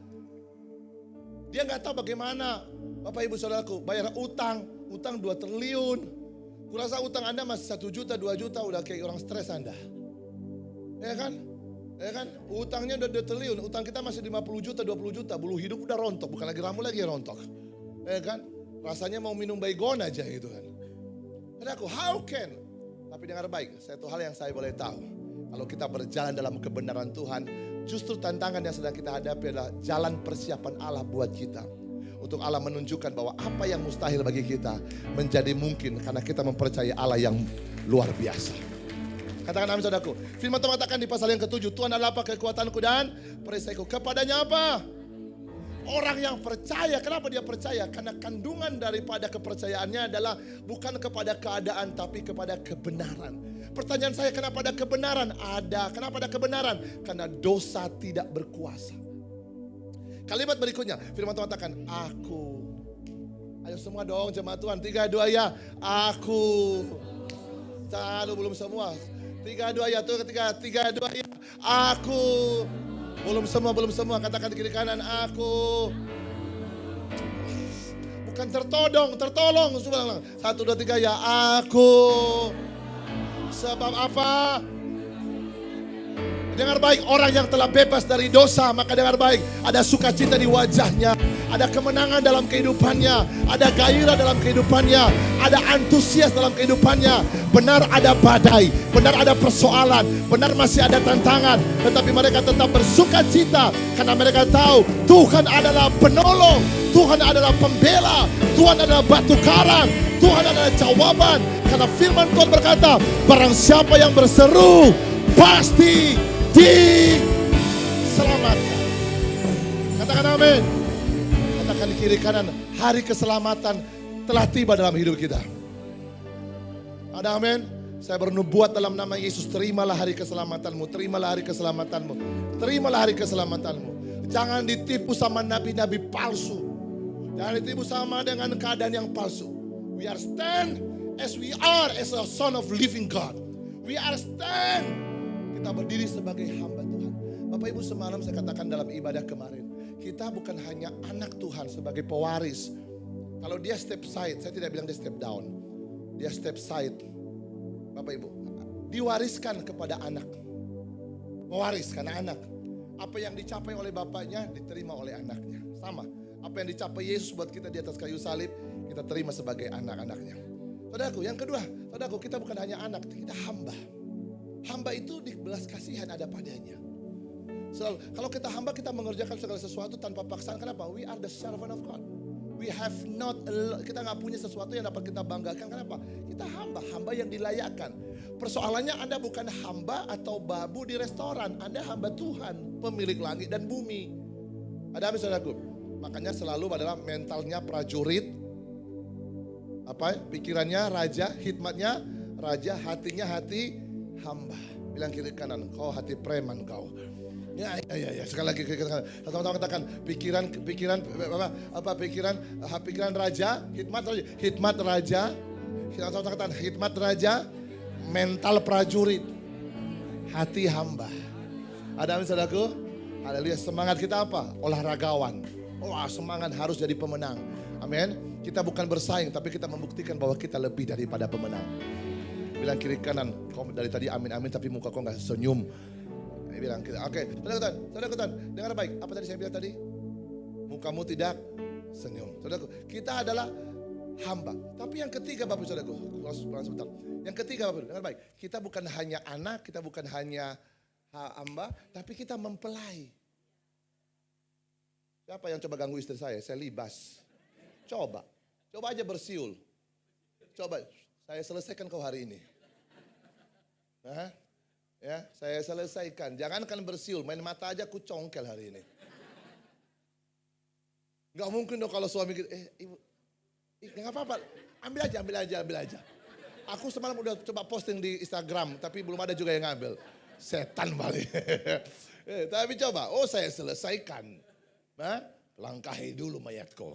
Dia nggak tahu bagaimana Bapak Ibu saudaraku bayar utang 2 triliun. Kurasa utang Anda masih 1 juta 2 juta udah kayak orang stres Anda. Ya kan? Utangnya udah 2 triliun, utang kita masih 50 juta 20 juta, bulu hidup udah rontok, bukan lagi rambut lagi yang rontok. Ya kan? Rasanya mau minum baygon aja gitu kan. Saudaraku, how can? Tapi dengar baik, satu hal yang saya boleh tahu. Kalau kita berjalan dalam kebenaran Tuhan, justru tantangan yang sedang kita hadapi adalah jalan persiapan Allah buat kita. Untuk Allah menunjukkan bahwa apa yang mustahil bagi kita menjadi mungkin karena kita mempercayai Allah yang luar biasa. Katakan amin saudaraku. Firman Tuhan mengatakan di pasal yang ke-7, Tuhan adalah apa? Kekuatanku dan perisaiku. Kepadanya apa? Orang yang percaya. Kenapa dia percaya? Karena kandungan daripada kepercayaannya adalah bukan kepada keadaan tapi kepada kebenaran. Pertanyaan saya, kenapa ada kebenaran? Kenapa ada kebenaran? Karena dosa tidak berkuasa. Kalimat berikutnya, firman Tuhan katakan, aku. Ayo semua dong jemaat Tuhan, 3, 2 ya. Aku. Belum semua. 3, 2 ya, tuh ketiga, 3, 2 ya. Aku. Belum semua. Katakan di kiri kanan, aku. Bukan tertolong. 1, 2, 3 ya, aku. Sebab apa? Dengar baik, orang yang telah bebas dari dosa, maka dengar baik, ada sukacita di wajahnya, ada kemenangan dalam kehidupannya, ada gairah dalam kehidupannya, ada antusias dalam kehidupannya. Benar ada badai, benar ada persoalan, benar masih ada tantangan, tetapi mereka tetap bersukacita karena mereka tahu Tuhan adalah penolong, Tuhan adalah pembela, Tuhan adalah batu karang, Tuhan adalah jawaban. Karena firman Tuhan berkata, barang siapa yang berseru pasti diselamatkan. Katakan amin. Katakan di kiri kanan, hari keselamatan telah tiba dalam hidup kita. Ada amin. Saya bernubuat dalam nama Yesus, terimalah hari keselamatanmu, terimalah hari keselamatanmu, terimalah hari keselamatanmu. Jangan ditipu sama nabi-nabi palsu. Jangan ditipu sama dengan keadaan yang palsu. We are stand as we are as a son of living God. We are stand. Kita berdiri sebagai hamba Tuhan. Bapak Ibu, semalam saya katakan dalam ibadah kemarin, kita bukan hanya anak Tuhan sebagai pewaris. Kalau dia step side, saya tidak bilang dia step down. Dia step side. Bapak Ibu, diwariskan kepada anak. Mewaris karena anak. Apa yang dicapai oleh bapaknya diterima oleh anaknya. Sama. Apa yang dicapai Yesus buat kita di atas kayu salib, kita terima sebagai anak-anaknya. Saudaraku, yang kedua, saudaraku, kita bukan hanya anak, kita hamba. Hamba itu di belas kasihan ada padanya. Selalu. Kalau kita hamba, kita mengerjakan segala sesuatu tanpa paksaan. Kenapa? We are the servant of God. We have not, kita nggak punya sesuatu yang dapat kita banggakan. Kenapa? Kita hamba yang dilayakkan. Persoalannya Anda bukan hamba atau babu di restoran. Anda hamba Tuhan, pemilik langit dan bumi. Ada apa saudaraku? Makanya selalu adalah mentalnya prajurit. Pikirannya raja, hikmatnya raja, hatinya hati hamba. Bilang kiri kanan, kau hati preman kau. Ya. Sekali lagi sama-sama katakan pikiran raja, hikmat raja. Sama-sama katakan hikmat raja, mental prajurit, hati hamba. Ada amin saudaraku? Haleluya. Semangat kita apa? Olahragawan. Wah, semangat harus jadi pemenang. Amin. Kita bukan bersaing, tapi kita membuktikan bahwa kita lebih daripada pemenang. Bilang kiri kanan, kau dari tadi amin tapi muka kau nggak senyum. Bilang, oke, saudara, dengar baik. Apa tadi saya bilang tadi? Mukamu tidak senyum. Saudaraku, kita adalah hamba. Tapi yang ketiga Bapak saudaraku, sebentar. Yang ketiga Bapak, dengar baik. Kita bukan hanya anak, kita bukan hanya hamba, tapi kita mempelai. Siapa yang coba ganggu istri saya? Saya libas. Coba aja bersiul. Coba, saya selesaikan kau hari ini. Ya, saya selesaikan. Jangankan bersiul, main mata aja aku congkel hari ini. Gak mungkin dong kalau suami gitu, ibu, gak apa-apa, ambil aja. Aku semalam udah coba posting di Instagram, tapi belum ada juga yang ngambil. Setan balik. Tapi coba, saya selesaikan. Langkahi dulu mayatku.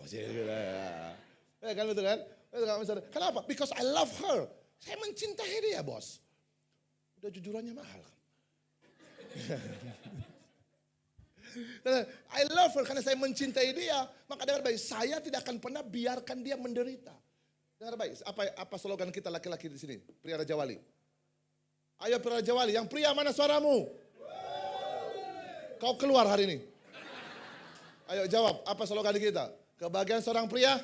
Kan betul kan? Kenapa? Because I love her. Saya mencintai dia bos. Udah jujurannya mahal. I love her karena saya mencintai dia. Maka dengar baik, saya tidak akan pernah biarkan dia menderita. Dengar baik, apa slogan kita laki-laki di sini? Pria Raja Wali. Ayo pria Raja Wali, yang pria mana suaramu? Kau keluar hari ini. Ayo jawab, apa slogan kita? Kebahagiaan seorang pria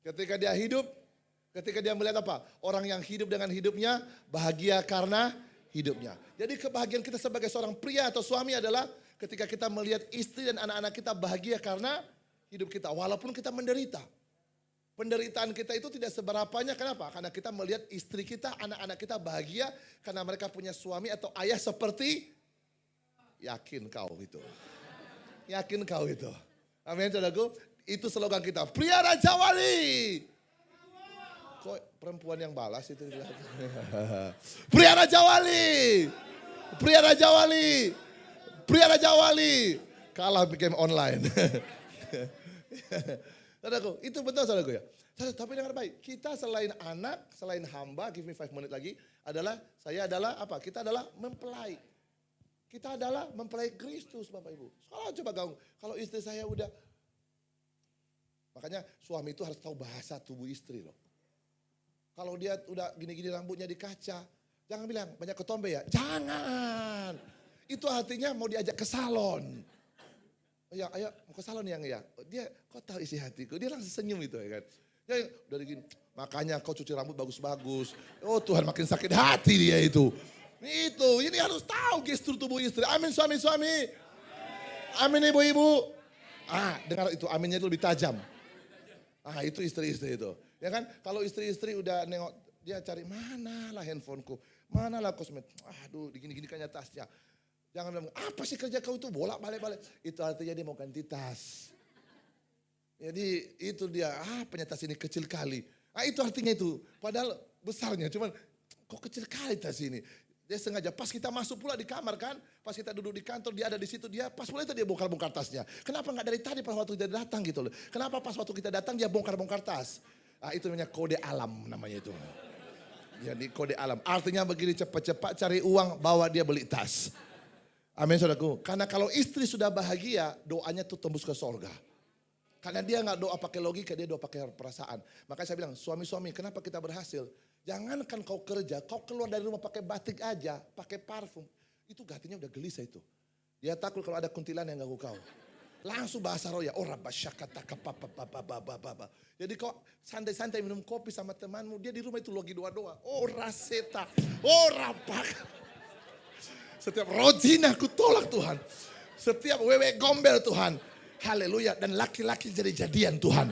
ketika dia hidup. Ketika dia melihat apa? Orang yang hidup dengan hidupnya bahagia karena hidupnya. Jadi kebahagiaan kita sebagai seorang pria atau suami adalah ketika kita melihat istri dan anak-anak kita bahagia karena hidup kita. Walaupun kita menderita. Penderitaan kita itu tidak seberapanya. Kenapa? Karena kita melihat istri kita, anak-anak kita bahagia karena mereka punya suami atau ayah seperti yakin kau itu. Yakin kau itu. Amin saudaraku. Itu slogan kita. Pria Raja Wali. Kok perempuan yang balas itu? Pria Raja Wali. Pria Raja Wali. Pria Raja Wali. Kalah game online. Saudaraku, itu betul saudaraku ya. Tapi dengar baik, kita selain anak, selain hamba, give me 5 menit lagi, saya adalah apa? Kita adalah mempelai. Kita adalah mempelai Kristus Bapak Ibu. Kalau istri saya udah, makanya suami itu harus tahu bahasa tubuh istri loh. Kalau dia udah gini-gini rambutnya di kaca, jangan bilang banyak ketombe ya. Jangan. Itu artinya mau diajak ke salon. Ya, ayo mau ke salon yang ya. Dia kok tahu isi hatiku. Dia langsung senyum itu ya kan. Ya, udah gini. Makanya kau cuci rambut bagus-bagus. Oh Tuhan makin sakit hati dia itu. Itu, ini harus tahu gestur tubuh istri. Amin suami-suami. Amin ibu-ibu. Dengar itu aminnya itu lebih tajam. Itu istri-istri itu. Ya kan, kalau istri-istri udah nengok, dia cari manalah handphoneku, manalah kosmetik. Aduh, digini-gini kayaknya tasnya. Jangan bilang, apa sih kerja kau itu bolak-balik. Itu artinya dia mau ganti tas. Jadi itu dia, punya tas ini kecil kali. Itu artinya itu, padahal besarnya, cuman kok kecil kali tas ini. Dia sengaja, pas kita masuk pula di kamar kan, pas kita duduk di kantor, dia ada di situ, dia pas pula itu dia bongkar-bongkar tasnya. Kenapa nggak dari tadi pas waktu kita datang gitu loh. Kenapa pas waktu kita datang dia bongkar-bongkar tas. Itu namanya kode alam namanya itu. Jadi kode alam. Artinya begini, cepat-cepat cari uang, bawa dia beli tas. Amin saudaraku. Karena kalau istri sudah bahagia, doanya tuh tembus ke sorga. Karena dia nggak doa pakai logika, dia doa pakai perasaan. Makanya saya bilang, suami-suami kenapa kita berhasil? Jangankan kau kerja, kau keluar dari rumah pakai batik aja, pakai parfum. Itu hatinya udah gelisah itu. Dia takut kalau ada kuntilan yang ganggu kau. Langsung bahasa roh ya, jadi kok santai-santai minum kopi sama temanmu, dia di rumah itu logi doa-doa. Raseta, rapak. Setiap rojina aku tolak Tuhan. Setiap wewe gombel Tuhan. Haleluya. Dan laki-laki jadi-jadian Tuhan.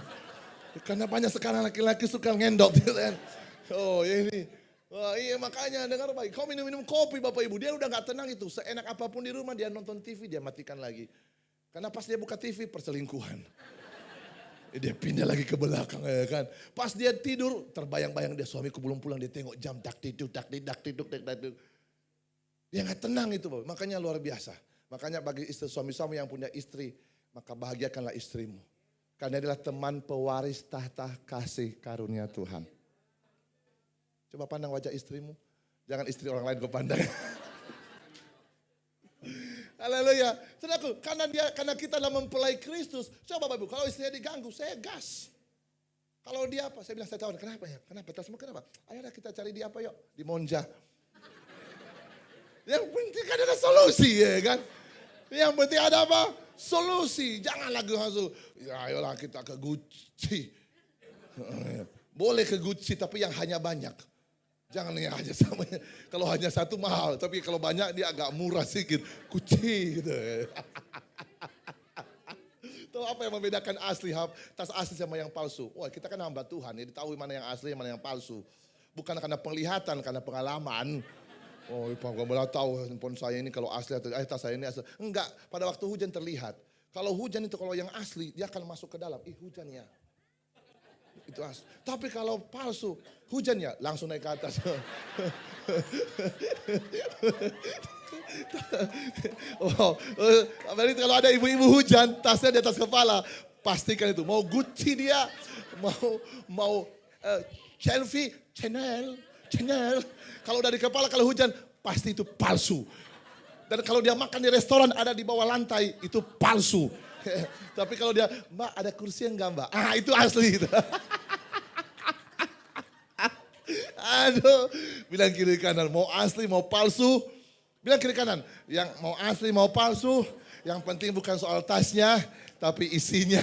Karena banyak sekarang laki-laki suka ngendot gitu kan. Oh ini. Wah, iya makanya dengar baik. Kau minum-minum kopi Bapak Ibu. Dia udah gak tenang itu. Seenak apapun di rumah dia nonton TV dia matikan lagi. Karena pas dia buka TV perselingkuhan. Dia pindah lagi ke belakang ya kan. Pas dia tidur terbayang-bayang dia suamiku belum pulang dia tengok jam dak tiduk. Dia gak tenang itu Bapak. Makanya luar biasa. Makanya bagi istri suami-suami yang punya istri maka bahagiakanlah istrimu. Karena dia adalah teman pewaris tahta kasih karunia Tuhan. Coba pandang wajah istrimu. Jangan istri orang lain kau pandang. Haleluya. Saudaraku, karena kita adalah mempelai Kristus. Coba Bapak Ibu, kalau istrinya diganggu, saya gas. Kalau dia apa? Saya bilang, saya tahu, kenapa ya? Kenapa? Semua kenapa? Ayolah kita cari dia apa yuk? Di Monja. Yang penting kan ada solusi ya kan? Yang penting ada apa? Solusi. Jangan lagi langsung, ya ayolah kita ke Gucci. Boleh ke Gucci tapi yang hanya banyak. Jangan yang hanya sama. Kalau hanya satu mahal, tapi kalau banyak dia agak murah sedikit. Gucci gitu. Tahu apa yang membedakan asli, tas asli sama yang palsu? Wah kita kan hamba Tuhan, ya ditahu mana yang asli, mana yang palsu. Bukan karena penglihatan, karena pengalaman. Oh, Pak Gembala tahu handphone saya ini kalau asli atau tas saya ini asli. Enggak, pada waktu hujan terlihat. Kalau hujan itu kalau yang asli dia akan masuk ke dalam. Hujannya. Itu asli. Tapi kalau palsu, hujannya langsung naik ke atas. Berarti kalau ada ibu-ibu hujan, tasnya di atas kepala, pastikan itu. Mau Gucci dia, mau Chanel. Kalau dari kepala kalau hujan, pasti itu palsu. Dan kalau dia makan di restoran ada di bawah lantai, itu palsu. Tapi kalau dia, Mbak ada kursi enggak Mbak? Itu asli. Aduh, bilang kiri kanan, mau asli mau palsu. Bilang kiri kanan, yang mau asli mau palsu. Yang penting bukan soal tasnya, tapi isinya.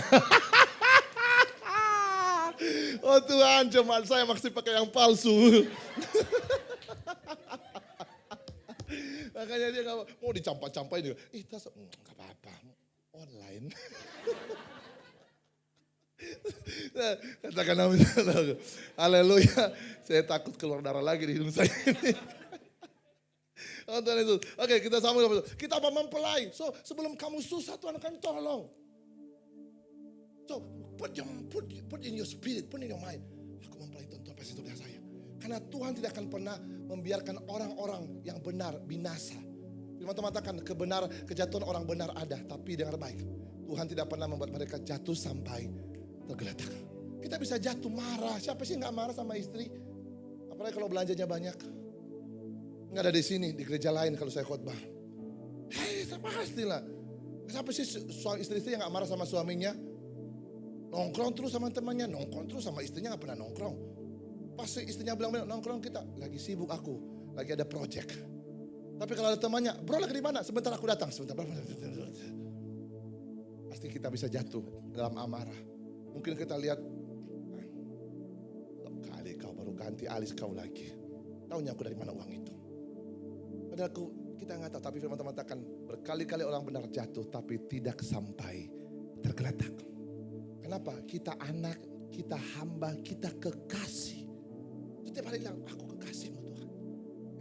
Oh Tuhan, jemaat saya masih pakai yang palsu. Makanya dia gak mau dicampak-campain juga. Tas, gak apa-apa, online. Katakan amin. Haleluya. Saya takut keluar darah lagi di hidung saya ini. Oh, Tuhan Yesus. Oke, kita sambung. Kita apa mempelai. So, sebelum kamu susah Tuhan akan tolong. So, put in your spirit, put in your mind. Aku mempelai Tuhan pasti itu saya. Karena Tuhan tidak akan pernah membiarkan orang-orang yang benar binasa. Firman Tuhan mengatakan kejatuhan orang benar ada, tapi dengar baik. Tuhan tidak pernah membuat mereka jatuh sampai tergeletak. Kita bisa jatuh marah. Siapa sih nggak marah sama istri? Apalagi kalau belanjanya banyak. Nggak ada di sini, di gereja lain kalau saya khotbah. Pastilah. Siapa sih istri-istri yang nggak marah sama suaminya? Nongkrong terus sama temannya, nongkrong terus sama istrinya nggak pernah nongkrong. Pas istrinya bilang nongkrong kita, lagi sibuk aku, lagi ada project. Tapi kalau ada temannya, bro lagi di mana? Sebentar aku datang, sebentar. Pasti kita bisa jatuh dalam amarah. Mungkin kita lihat, kali kau baru ganti alis kau lagi. Taunya aku dari mana uang itu? Padahal kita nggak tahu, tapi firman Tuhan mengatakan berkali-kali orang benar jatuh, tapi tidak sampai tergeletak. Kenapa? Kita anak, kita hamba, kita kekasih. Setiap hari bilang, aku kekasihmu Tuhan.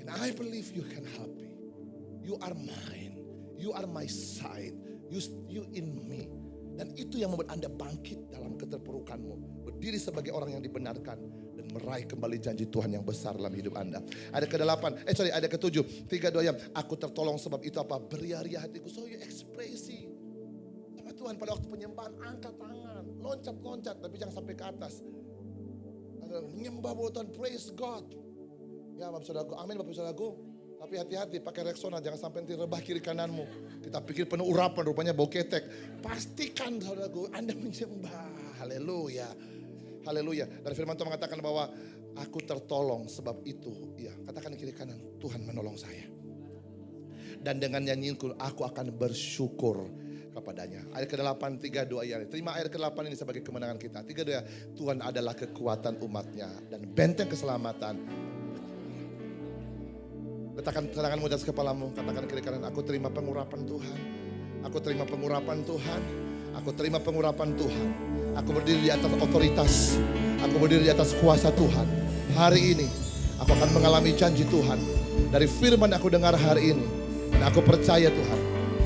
And I believe you can help me. You are mine. You are my side. You in me. Dan itu yang membuat Anda bangkit dalam keterpurukanmu. Berdiri sebagai orang yang dibenarkan. Dan meraih kembali janji Tuhan yang besar dalam hidup Anda. Ayat ke-8, ayat ke-7. 3, 2 ayat. Aku tertolong sebab itu apa? Beria-ria hatiku. So you ekspresi. Sama Tuhan pada waktu penyembahan angkat tangan. Loncat-loncat tapi jangan sampai ke atas. Menyembah buat Tuhan, praise God. Ya Bapak Saudaraku, amin Bapak Saudaraku. Tapi hati-hati pakai Rexona, jangan sampai nanti rebah kiri kananmu. Kita pikir penuh urapan, rupanya bau ketek. Pastikan Saudaraku, Anda menyembah. Haleluya. Haleluya. Dan firman Tuhan mengatakan bahwa aku tertolong sebab itu. Ya, katakan kiri kanan, Tuhan menolong saya. Dan dengan nyanyiinku aku akan bersyukur kepadanya. Ayat ke-8, 3, 2 ayat. Terima ayat ke-8 ini sebagai kemenangan kita. 3, 2 ayat. Tuhan adalah kekuatan umatnya dan benteng keselamatan. Letakkan tanganmu di atas kepalamu, katakan kiri kanan, aku terima pengurapan Tuhan. Aku terima pengurapan Tuhan. Aku terima pengurapan Tuhan. Aku berdiri di atas otoritas. Aku berdiri di atas kuasa Tuhan. Hari ini aku akan mengalami janji Tuhan. Dari firman aku dengar hari ini. Dan aku percaya Tuhan.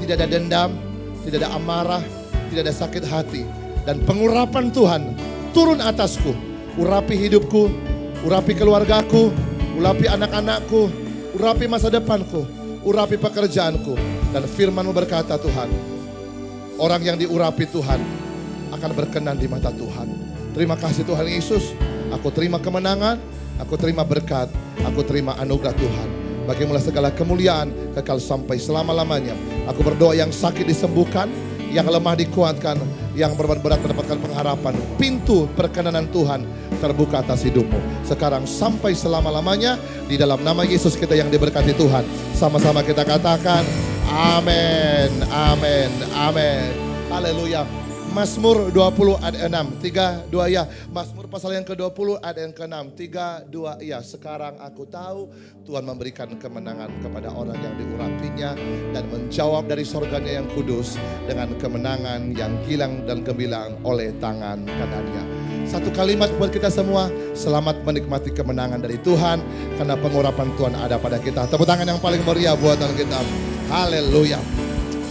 Tidak ada dendam, tidak ada amarah, tidak ada sakit hati. Dan pengurapan Tuhan turun atasku. Urapi hidupku, urapi keluargaku, urapi anak-anakku, urapi masa depanku, urapi pekerjaanku. Dan firman-Mu berkata Tuhan, orang yang diurapi Tuhan akan berkenan di mata Tuhan. Terima kasih Tuhan Yesus. Aku terima kemenangan, aku terima berkat, aku terima anugerah Tuhan. Bagimulah segala kemuliaan kekal sampai selama-lamanya. Aku berdoa yang sakit disembuhkan, yang lemah dikuatkan, yang berat mendapatkan pengharapan. Pintu perkenanan Tuhan terbuka atas hidupmu. Sekarang sampai selama-lamanya, di dalam nama Yesus kita yang diberkati Tuhan. Sama-sama kita katakan, amin, amin, amin. Haleluya. Mazmur 20 ayat 6, 3, 2 ya. Mazmur pasal yang ke-20 ayat yang ke-6, 3, 2 ya. Sekarang aku tahu Tuhan memberikan kemenangan kepada orang yang diurapinya dan menjawab dari sorganya yang kudus dengan kemenangan yang gilang dan gemilang oleh tangan kanannya. Satu kalimat buat kita semua, selamat menikmati kemenangan dari Tuhan karena pengurapan Tuhan ada pada kita. Tepuk tangan yang paling meriah buat Tuhan kita. Haleluya.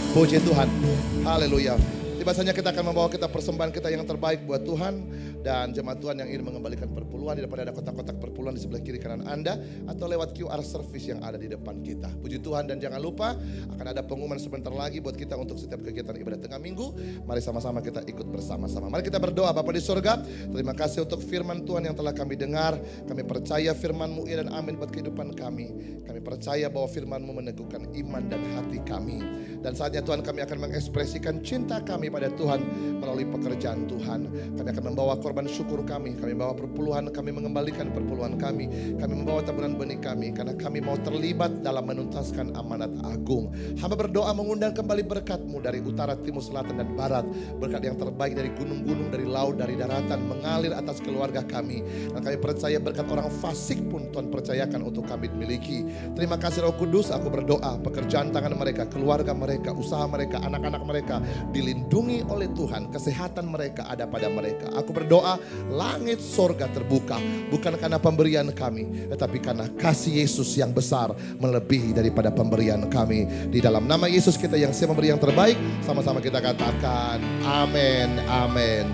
Puji Tuhan. Haleluya. Bahasanya kita akan membawa kita persembahan kita yang terbaik buat Tuhan. Dan jemaat Tuhan yang ingin mengembalikan perpuluhan, daripada ada kotak-kotak perpuluhan di sebelah kiri kanan Anda, atau lewat QR service yang ada di depan kita. Puji Tuhan, dan jangan lupa akan ada pengumuman sebentar lagi buat kita untuk setiap kegiatan ibadah tengah minggu. Mari sama-sama kita ikut bersama-sama. Mari kita berdoa. Bapa di surga, terima kasih untuk firman Tuhan yang telah kami dengar. Kami percaya firman-Mu ya dan amin buat kehidupan kami. Kami percaya bahwa firman-Mu meneguhkan iman dan hati kami. Dan saatnya Tuhan kami akan mengekspresikan cinta kami pada Tuhan melalui pekerjaan Tuhan. Kami akan membawa korban syukur kami membawa perpuluhan, kami mengembalikan perpuluhan kami membawa taburan benih kami, karena kami mau terlibat dalam menuntaskan amanat agung. Hamba berdoa mengundang kembali berkat-Mu dari utara, timur, selatan, dan barat. Berkat yang terbaik dari gunung-gunung, dari laut, dari daratan mengalir atas keluarga kami. Dan kami percaya berkat orang fasik pun Tuhan percayakan untuk kami miliki. Terima kasih Roh Kudus. Aku berdoa pekerjaan tangan mereka, keluarga mereka, usaha mereka, anak-anak mereka dilindungi oleh Tuhan. Kesehatan mereka ada pada mereka. Aku berdoa langit sorga terbuka, bukan karena pemberian kami, tetapi karena kasih Yesus yang besar melebihi daripada pemberian kami. Di dalam nama Yesus kita yang siap memberi yang terbaik, sama-sama kita katakan amin, amin.